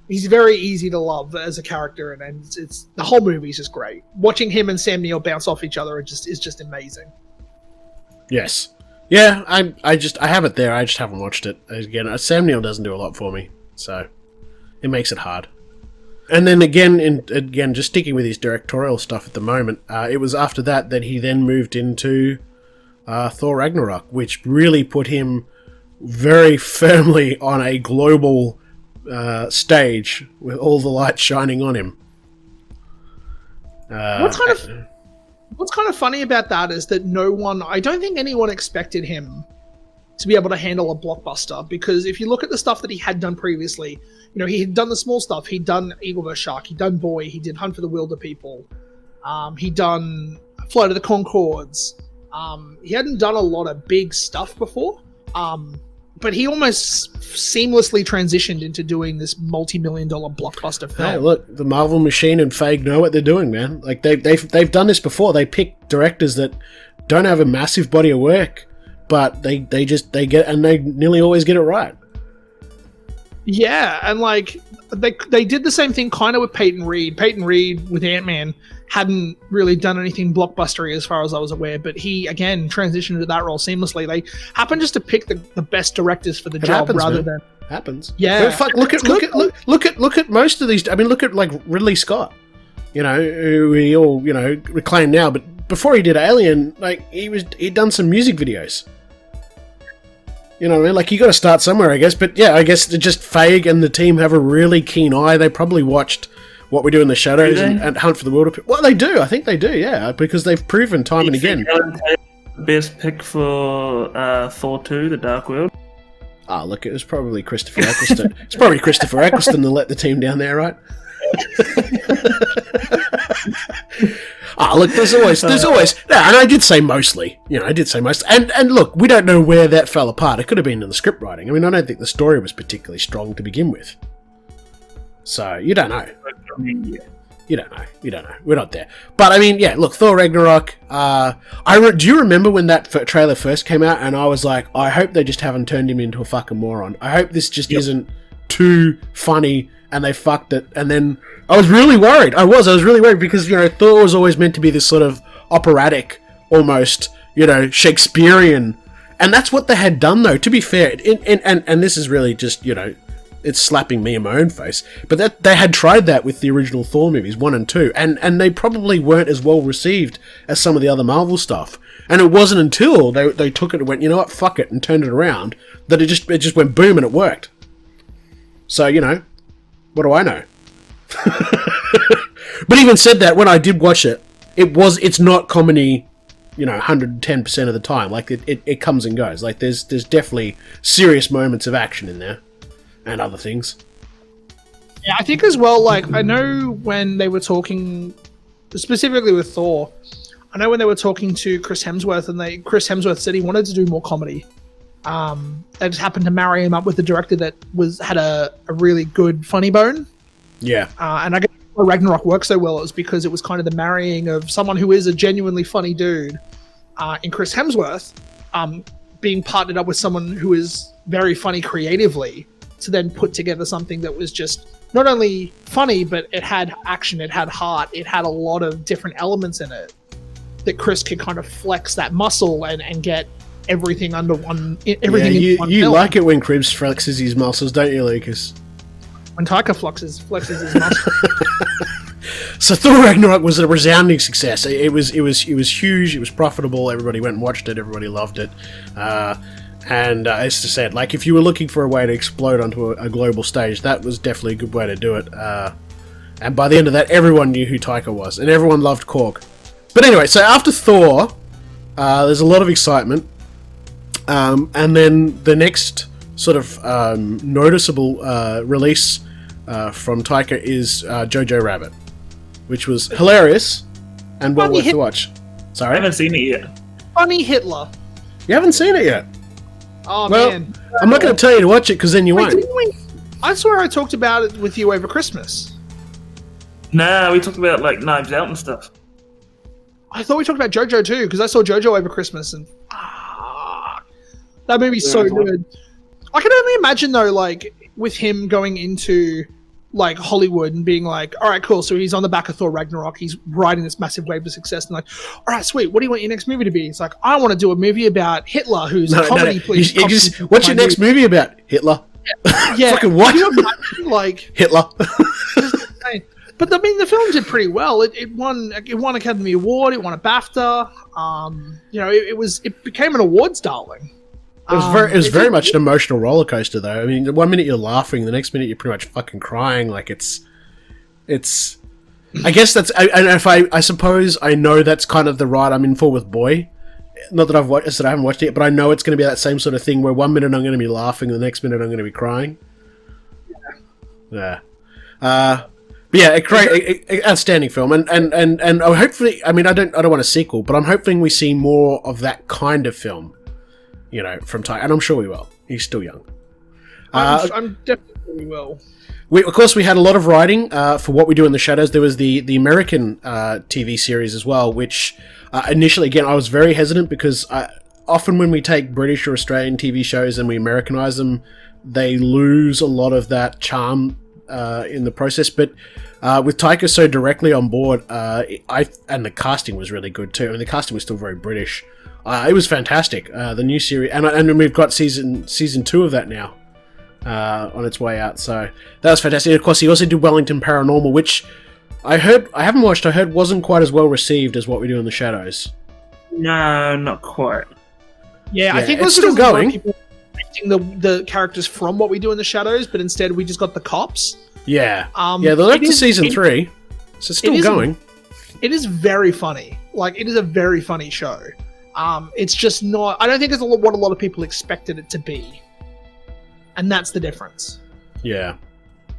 he's very easy to love as a character, and it's the whole movie is just great. Watching him and Sam Neill bounce off each other is just amazing. Yes. Yeah, I have it there. I just haven't watched it. Again, Sam Neill doesn't do a lot for me, so it makes it hard. And then again, just sticking with his directorial stuff at the moment, it was after that he then moved into Thor Ragnarok, which really put him very firmly on a global stage with all the light shining on him. What's kind of funny about that is that I don't think anyone expected him to be able to handle a blockbuster, because if you look at the stuff that he had done previously, he had done the small stuff. He'd done Eagle vs. Shark. He'd done Boy. He did Hunt for the Wilder People. He'd done Flight of the Conchords. He hadn't done a lot of big stuff before, but he almost seamlessly transitioned into doing this multi-million-dollar blockbuster film. Hey, look, the Marvel machine and Feige know what they're doing, man. Like they've done this before. They pick directors that don't have a massive body of work, but they nearly always get it right. Yeah, and like they did the same thing kind of with Peyton Reed. Peyton Reed with Ant-Man hadn't really done anything blockbustery as far as I was aware, but he again transitioned into that role seamlessly. They happened just to pick the best directors for the job rather than happens. Yeah, fuck, look at most of these. I mean, look at like Ridley Scott, who we all reclaim now, but before he did Alien, like he'd done some music videos. You know what I mean? Like, you got to start somewhere, I guess. But yeah, I guess just Feige and the team have a really keen eye. They probably watched What We Do in the Shadows and Hunt for the Wilder People. Well, they do. I think they do, yeah, because they've proven time and again. Best pick for Thor 2, The Dark World. Ah, look, it was probably Christopher Eccleston. It's probably Christopher Eccleston to let the team down there, right? Look, there's always, and I did say mostly, and look, we don't know where that fell apart. It could have been in the script writing. I mean, I don't think the story was particularly strong to begin with. So, you don't know. You don't know. We're not there. But, I mean, yeah, look, Thor Ragnarok, do you remember when that trailer first came out, and I was like, I hope they just haven't turned him into a fucking moron. I hope this just isn't too funny, and they fucked it, and then I was really worried. I was really worried because, Thor was always meant to be this sort of operatic, almost, Shakespearean, and that's what they had done, though, to be fair, and this is really just, it's slapping me in my own face, but that they had tried that with the original Thor movies, 1 and 2, and they probably weren't as well received as some of the other Marvel stuff, and it wasn't until they took it and went, you know what, fuck it, and turned it around, that it just went boom and it worked. So, what do I know? But even said that, when I did watch it, it's not comedy, 110% of the time. Like, it comes and goes. Like, there's definitely serious moments of action in there, and other things. Yeah, I think as well, like, I know when they were talking, specifically with Thor, I know when they were talking to Chris Hemsworth, and Chris Hemsworth said he wanted to do more comedy. They just happened to marry him up with a director that had a really good funny bone. Yeah. And I guess why Ragnarok worked so well is because it was kind of the marrying of someone who is a genuinely funny dude in Chris Hemsworth being partnered up with someone who is very funny creatively to then put together something that was just not only funny, but it had action, it had heart, it had a lot of different elements in it that Chris could kind of flex that muscle and get everything under one. Everything. Yeah, in one you film. like it when Cribs flexes his muscles, don't you, Lucas? When Taika flexes his muscles. So Thor Ragnarok was a resounding success. It was huge. It was profitable. Everybody went and watched it. Everybody loved it. And as I said, like, if you were looking for a way to explode onto a global stage, that was definitely a good way to do it. And by the end of that, everyone knew who Taika was, and everyone loved Korg. But anyway, so after Thor, there's a lot of excitement. And then the next sort of noticeable release from Taika is Jojo Rabbit, which was hilarious and well worth to watch. Sorry? I haven't seen it yet. Funny Hitler. You haven't seen it yet? Oh, well, man. I'm not going to tell you to watch it because then you won't. I swear I talked about it with you over Christmas. Nah, we talked about, like, Knives Out and stuff. I thought we talked about Jojo too, because I saw Jojo over Christmas, and that movie's so good. I can only imagine though, like, with him going into like Hollywood and being like, all right, cool, so he's on the back of Thor Ragnarok, he's riding this massive wave of success, and like, all right, sweet, what do you want your next movie to be? It's like, I want to do a movie about Hitler, who's a comedy. Please, what's your next movie about? Hitler? Yeah. Fucking what? Can you imagine, like, Hitler. But I mean, the film did pretty well. It won Academy Award. It won a BAFTA. It became an awards darling. It was very much an emotional roller coaster, though. I mean, 1 minute you're laughing, the next minute you're pretty much fucking crying. Like, it's I guess that's... And if I suppose I know that's kind of the ride I'm in for with Boy. Not that I haven't watched it, but I know it's going to be that same sort of thing where 1 minute I'm going to be laughing, the next minute I'm going to be crying. Yeah. But yeah, a great, outstanding film, and hopefully, I mean, I don't want a sequel, but I'm hoping we see more of that kind of film, from Taika, and I'm sure we will. He's still young. I'm definitely will. Of course, we had a lot of writing for What We Do in the Shadows. There was the American TV series as well, which initially, again, I was very hesitant because often when we take British or Australian TV shows and we Americanize them, they lose a lot of that charm in the process. But with Taika so directly on board, and the casting was really good too. I mean, the casting was still very British. It was fantastic. The new series, and we've got season 2 of that now. On its way out, so that was fantastic. And of course, he also did Wellington Paranormal, which I haven't watched. I heard wasn't quite as well received as What We Do in the Shadows. No, not quite. Yeah, I think it's still going. People the characters from What We Do in the Shadows, but instead we just got the cops. Yeah, they're up to season 3, so it's still going. It is very funny. Like, it is a very funny show. It's just not. I don't think it's what a lot of people expected it to be. And that's the difference. Yeah.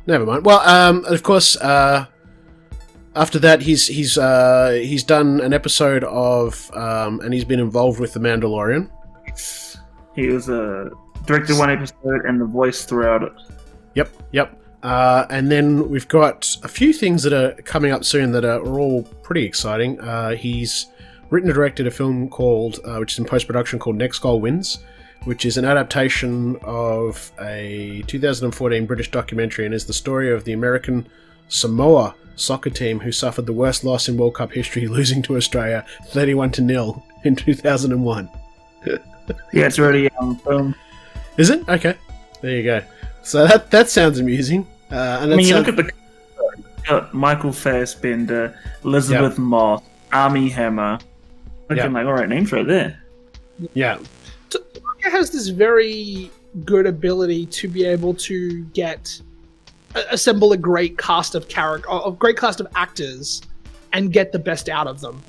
Never mind. Well, of course, after that, he's done an episode of, and he's been involved with The Mandalorian. He was directed one episode and the voice throughout it. Yep. And then we've got a few things that are coming up soon that are all pretty exciting. He's written and directed a film called, which is in post-production, called Next Goal Wins, which is an adaptation of a 2014 British documentary and is the story of the American Samoa soccer team who suffered the worst loss in World Cup history, losing to Australia 31-0 in 2001. Yeah, it's already filmed. Is it? Okay. There you go. So that sounds amusing. And I mean, you look at Michael Fassbender, Elizabeth Moss, Armie Hammer. Looking like alright names right there. Yeah. Has this very good ability to be able to assemble a great cast of actors and get the best out of them.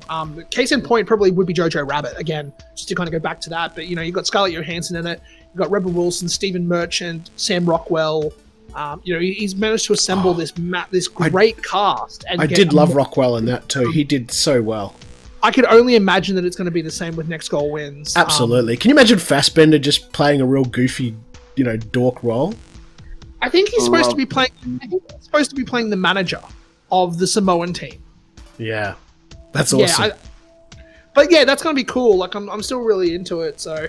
Case in point probably would be Jojo Rabbit, again, just to kind of go back to that. But you've got Scarlett Johansson in it, you've got Rebel Wilson, Stephen Merchant, Sam Rockwell. He's managed to assemble this great cast. And I did love Rockwell in that too. He did so well. I could only imagine that it's going to be the same with Next Goal Wins. Absolutely. Can you imagine Fassbender just playing a real goofy, dork role? I think he's supposed to be playing. I think he's supposed to be playing the manager of the Samoan team. Yeah, that's awesome. But yeah, that's going to be cool. Like, I'm still really into it, so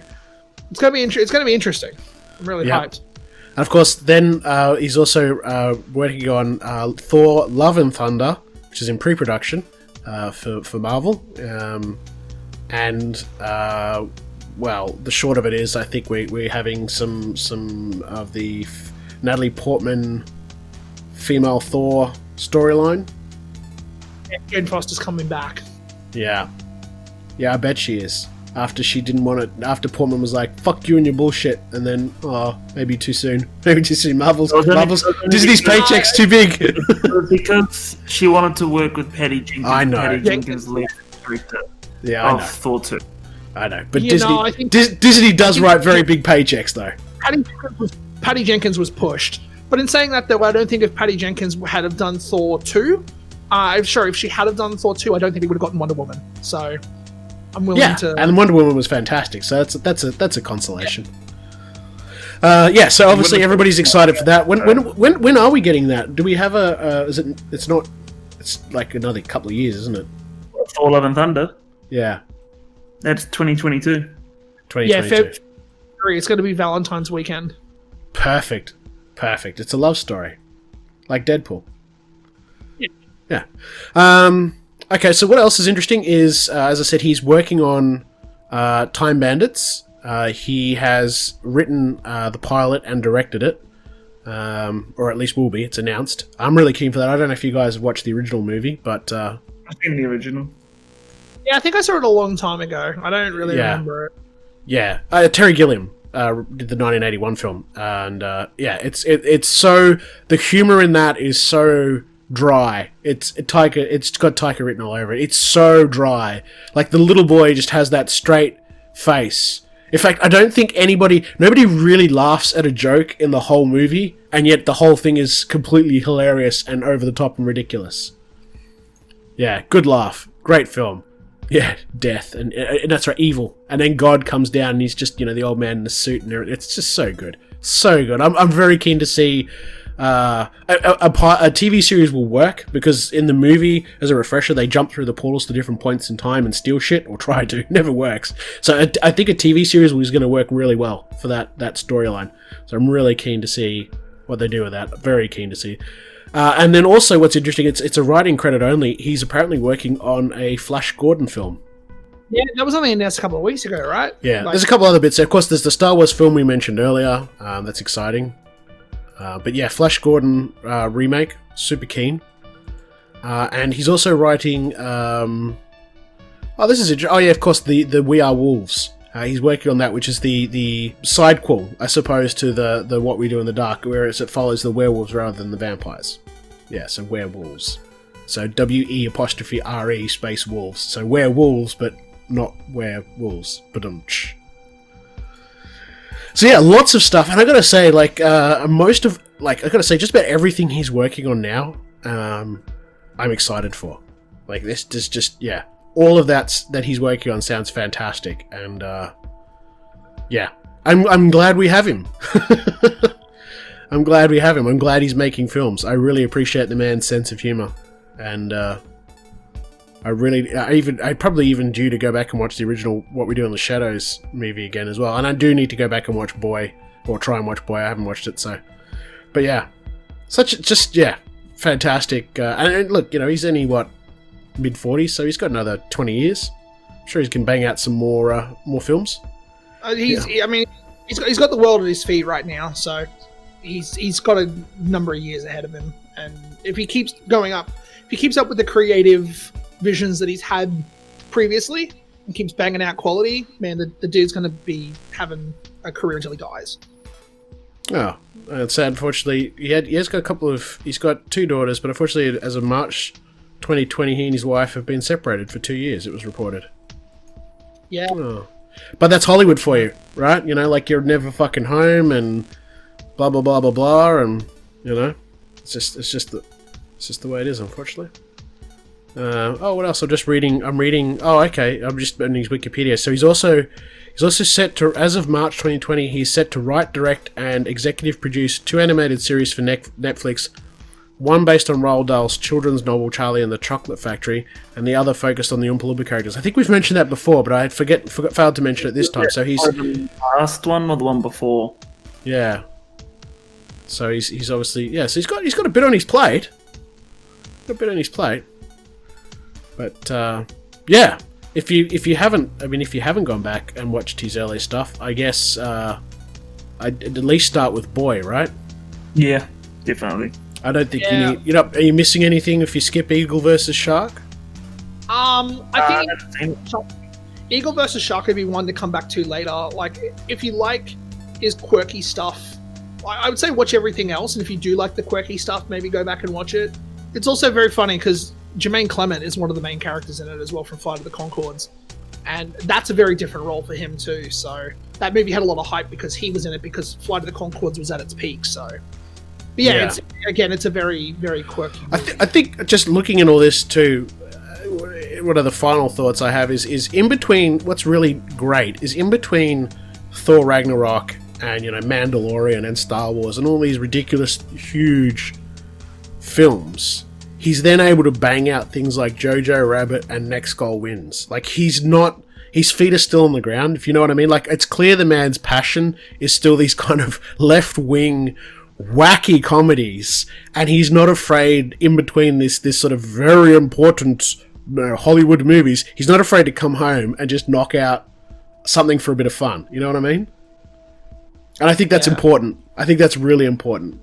it's going to be it's going to be interesting. I'm really hyped. And of course, then he's also working on Thor: Love and Thunder, which is in pre-production. For Marvel, and the short of it is, I think we're having some of the Natalie Portman female Thor storyline. Jane Foster's coming back. Yeah, I bet she is. After she didn't want it, after Portman was like, "Fuck you and your bullshit," and then maybe too soon. Marvel's Disney's paycheck's too big. Because she wanted to work with Patty Jenkins. I know. Patty Jenkins left the director. Yeah, I know. Thor 2. I know, but Disney does write very big paychecks though. Patty Jenkins was pushed, but in saying that though, I don't think if Patty Jenkins had have done Thor 2, I'm sure if she had have done Thor 2, I don't think he would have gotten Wonder Woman. So. I'm willing to. And Wonder Woman was fantastic, so that's a consolation. So obviously everybody's excited for that. When are we getting that? Do we have it's like another couple of years, isn't it? Thor: Love and Thunder. Yeah. That's 2022. 2022. Yeah, February. It's going to be Valentine's weekend. Perfect. It's a love story, like Deadpool. Yeah. Okay, so what else is interesting is, as I said, he's working on Time Bandits. He has written the pilot and directed it, or at least will be. It's announced. I'm really keen for that. I don't know if you guys have watched the original movie, but... I've seen the original. Yeah, I think I saw it a long time ago. I don't really remember it. Yeah, Terry Gilliam did the 1981 film, and it's so... The humour in that is so dry. It's Taika. It's got Taika written all over it. It's so dry. Like the little boy just has that straight face. In fact, I don't think nobody really laughs at a joke in the whole movie, and yet the whole thing is completely hilarious and over the top and ridiculous. Yeah, good laugh. Great film. Yeah, death. And that's right, evil. And then God comes down and he's just, the old man in the suit and everything. It's just so good. So good. I'm very keen to see a TV series will work, because in the movie, as a refresher, they jump through the portals to different points in time and steal shit, or try to. Never works. So I think a TV series is going to work really well for that storyline. So I'm really keen to see what they do with that. Very keen to see. And then also what's interesting, it's a writing credit only. He's apparently working on a Flash Gordon film. Yeah, that was only announced a couple of weeks ago, right? Yeah, there's a couple other bits. Of course, there's the Star Wars film we mentioned earlier. That's exciting. But yeah, Flash Gordon remake, super keen. And he's also writing... this is interesting. Oh yeah, of course, the We Are Wolves. He's working on that, which is the sidequel, I suppose, to the What We Do in the Dark, whereas it follows the werewolves rather than the vampires. Yeah, so werewolves. So WE''RE space wolves. So werewolves, but not werewolves. Ba-dum-tsh. So yeah, lots of stuff, and I gotta say, just about everything he's working on now, I'm excited for. Like this just all of that he's working on sounds fantastic, and I'm glad we have him. I'm glad we have him. I'm glad he's making films. I really appreciate the man's sense of humor, and I probably even due to go back and watch the original What We Do in the Shadows movie again as well. And I do need to go back and watch Boy, or try and watch Boy. I haven't watched it, so. But yeah, fantastic. And look, he's only mid-40s, so he's got another 20 years. I'm sure he can bang out some more films. He's got the world at his feet right now, so he's got a number of years ahead of him. And if he keeps going up, if he keeps up with the creative visions that he's had previously and keeps banging out quality, man, the dude's going to be having a career until he dies. Oh, it's sad. Unfortunately, he's got 2 daughters, but unfortunately, as of March 2020, he and his wife have been separated for 2 years, it was reported. Yeah. Oh. But that's Hollywood for you, right? Like you're never fucking home and blah, blah, blah, blah, blah, and, it's just the way it is, unfortunately. What else? I'm just reading. Oh, okay. I'm just on his Wikipedia. So he's also set to, as of March 2020, he's set to write, direct, and executive produce 2 animated series for Netflix. One based on Roald Dahl's children's novel Charlie and the Chocolate Factory, and the other focused on the Oompa Loompa characters. I think we've mentioned that before, but I had failed to mention it this time. So he's the last one or the one before. Yeah. So he's obviously So he's got a bit on his plate. But if you haven't gone back and watched his early stuff, I guess I'd at least start with Boy, right? Yeah, definitely. I don't think you need. Are you missing anything if you skip Eagle versus Shark? I think Eagle versus Shark would be one to come back to later. Like, if you like his quirky stuff, I would say watch everything else, and if you do like the quirky stuff, maybe go back and watch it. It's also very funny because Jermaine Clement is one of the main characters in it as well from Flight of the Conchords, and that's a very different role for him too. So that movie had a lot of hype because he was in it, because Flight of the Conchords was at its peak. So, but yeah. It's a very, very quirky movie. I think just looking at all this too, one of the final thoughts I have is in between. What's really great is in between Thor Ragnarok and Mandalorian and Star Wars and all these ridiculous huge films, he's then able to bang out things like Jojo Rabbit and Next Goal Wins. Like, his feet are still on the ground, if you know what I mean. Like, it's clear the man's passion is still these kind of left-wing wacky comedies, and he's not afraid in between this sort of very important Hollywood movies. He's not afraid to come home and just knock out something for a bit of fun. You know what I mean? And I think that's important. I think that's really important.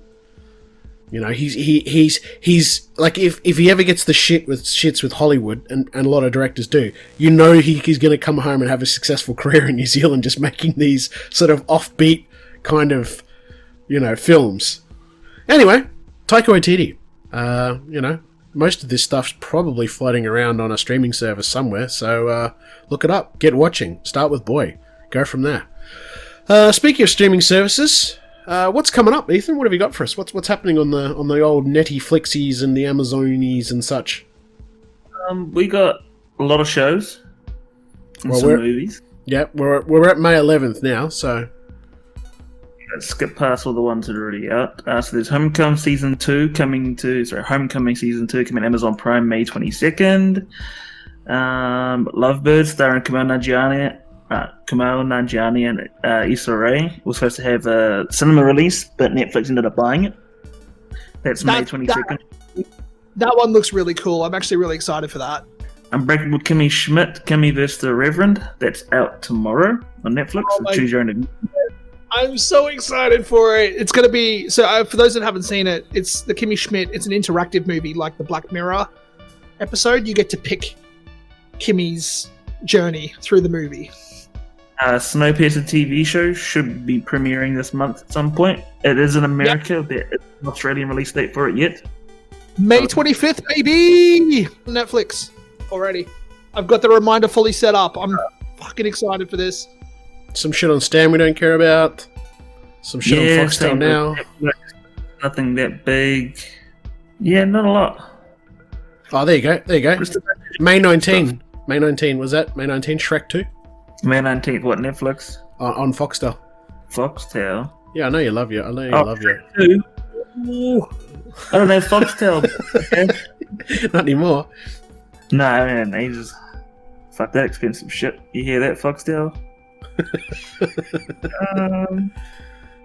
He's like, if he ever gets the shits with Hollywood, and a lot of directors do, he's going to come home and have a successful career in New Zealand, just making these sort of offbeat kind of, films. Anyway, Taika Waititi. Most of this stuff's probably floating around on a streaming service somewhere, so look it up, get watching, start with Boy, go from there. Speaking of streaming services, what's coming up, Ethan? What have you got for us? What's happening on the old Netty Flixies and the Amazonies and such? We got a lot of shows and some movies. Yeah, we're at May 11th now, so let's skip past all the ones that are already out. So there's Homecoming Season 2 coming to Amazon Prime May 22nd. Lovebirds starring Kumail Nanjiani and Issa Rae was supposed to have a cinema release, but Netflix ended up buying it. That's May 22nd. That one looks really cool. I'm actually really excited for that. Unbreakable Kimmy Schmidt, Kimmy vs. the Reverend. That's out tomorrow on Netflix. Choose your own. I'm so excited for it. It's going to be... So for those that haven't seen it, it's the Kimmy Schmidt. It's an interactive movie like the Black Mirror episode. You get to pick Kimmy's journey through the movie. Snowpiercer TV show should be premiering this month at some point. It is in America. Yep. There's an Australian release date for it yet. May 25th, baby! Netflix already. I've got the reminder fully set up. I'm fucking excited for this. Some shit on Stan we don't care about. Some shit on Foxtel now. Nothing that big. Yeah, not a lot. Oh, there you go. May 19. May 19, was that? May 19, Shrek 2? May 19th, what, Netflix? On Foxtel. Foxtel? Yeah, I know you love you. Shrek 2? Ooh. I don't know, Foxtel. Not anymore. No, man, they just... Fuck that expensive shit. You hear that, Foxtel?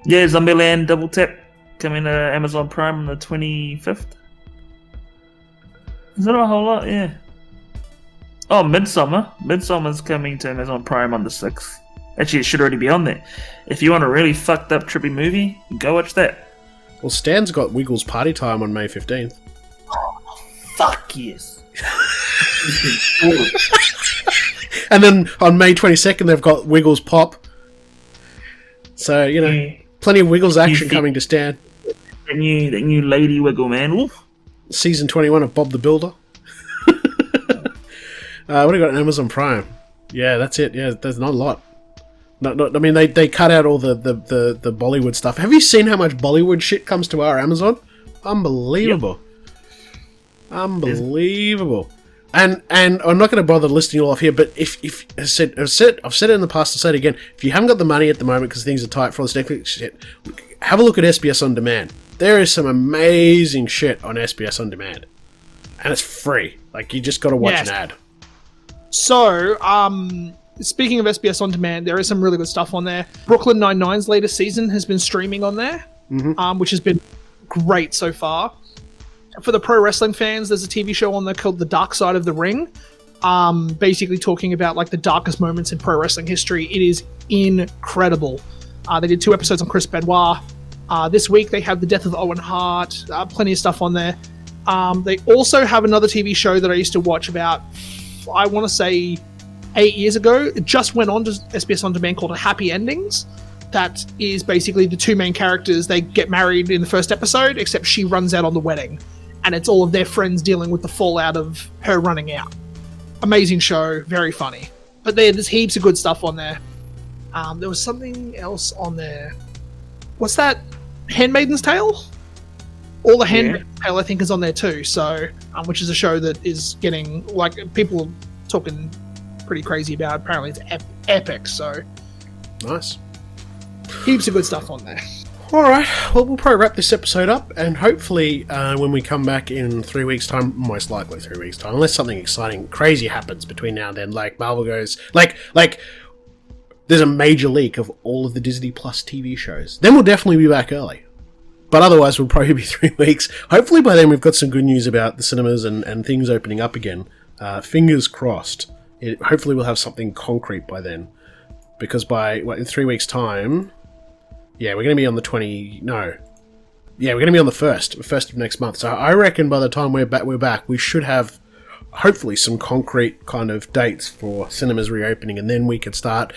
Zombieland Double Tap coming to Amazon Prime on the 25th. Is that a whole lot? Yeah. Oh, Midsommar's coming to Amazon Prime on the 6th. Actually, it should already be on there. If you want a really fucked up trippy movie, go watch that. Well, Stan's got Wiggles Party Time on May 15th. Oh, fuck yes. And then on May 22nd, they've got Wiggles Pop. So, plenty of Wiggles action coming to Stan. That new Lady Wiggle, man. Oof. Season 21 of Bob the Builder. What do you got on Amazon Prime? Yeah, that's it. Yeah, there's not a lot. I mean, they cut out all the Bollywood stuff. Have you seen how much Bollywood shit comes to our Amazon? Unbelievable. Yep. Unbelievable. And I'm not going to bother listing it all off here, but if I've said it in the past, I'll say it again. If you haven't got the money at the moment because things are tight for all this Netflix shit, have a look at SBS On Demand. There is some amazing shit on SBS On Demand. And it's free. Like, you just got to watch an ad. So, speaking of SBS On Demand, there is some really good stuff on there. Brooklyn Nine-Nine's latest season has been streaming on there, which has been great so far. For the pro wrestling fans, there's a TV show on there called The Dark Side of the Ring, basically talking about like the darkest moments in pro wrestling history. It is incredible. They did 2 episodes on Chris Benoit. This week they have the death of Owen Hart. Plenty of stuff on there. They also have another TV show that I used to watch about, I want to say 8 years ago. It just went on to SBS On Demand called Happy Endings. That is basically the 2 main characters. They get married in the first episode, except she runs out on the wedding. And it's all of their friends dealing with the fallout of her running out. Amazing show, very funny. But there's heaps of good stuff on there. There was something else on there. What's that? Handmaiden's Tale? All the Handmaiden's Tale, I think, is on there too. So, which is a show that is getting, like, people talking pretty crazy about. Apparently it's epic, so. Nice. Heaps of good stuff on there. Alright, well, we'll probably wrap this episode up, and hopefully when we come back in 3 weeks' time, most likely 3 weeks' time, unless something exciting, crazy happens between now and then, like Marvel goes, like, there's a major leak of all of the Disney Plus TV shows. Then we'll definitely be back early. But otherwise, we'll probably be 3 weeks. Hopefully by then we've got some good news about the cinemas and things opening up again. Fingers crossed. Hopefully we'll have something concrete by then. Because in 3 weeks' time... Yeah, we're going to be on the 20... No. Yeah, we're going to be on the 1st of next month. So I reckon by the time we're back, we should have, hopefully, some concrete kind of dates for cinemas reopening, and then we can start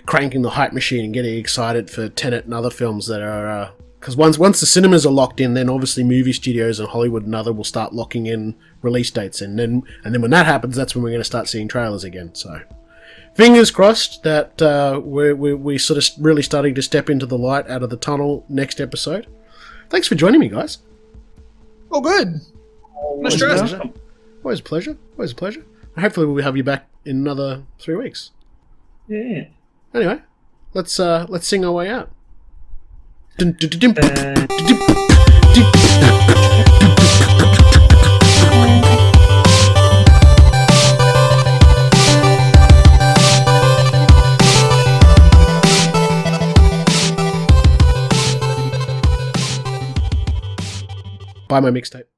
cranking the hype machine and getting excited for Tenet and other films that are because once the cinemas are locked in, then obviously movie studios and Hollywood and other will start locking in release dates, and then when that happens, that's when we're going to start seeing trailers again. So, fingers crossed that we're sort of really starting to step into the light out of the tunnel next episode. Thanks for joining me, guys. Oh, good. No stress. Always a pleasure. Always a pleasure. Hopefully, we'll have you back in another 3 weeks. Yeah. Anyway, let's sing our way out. Buy my mixtape.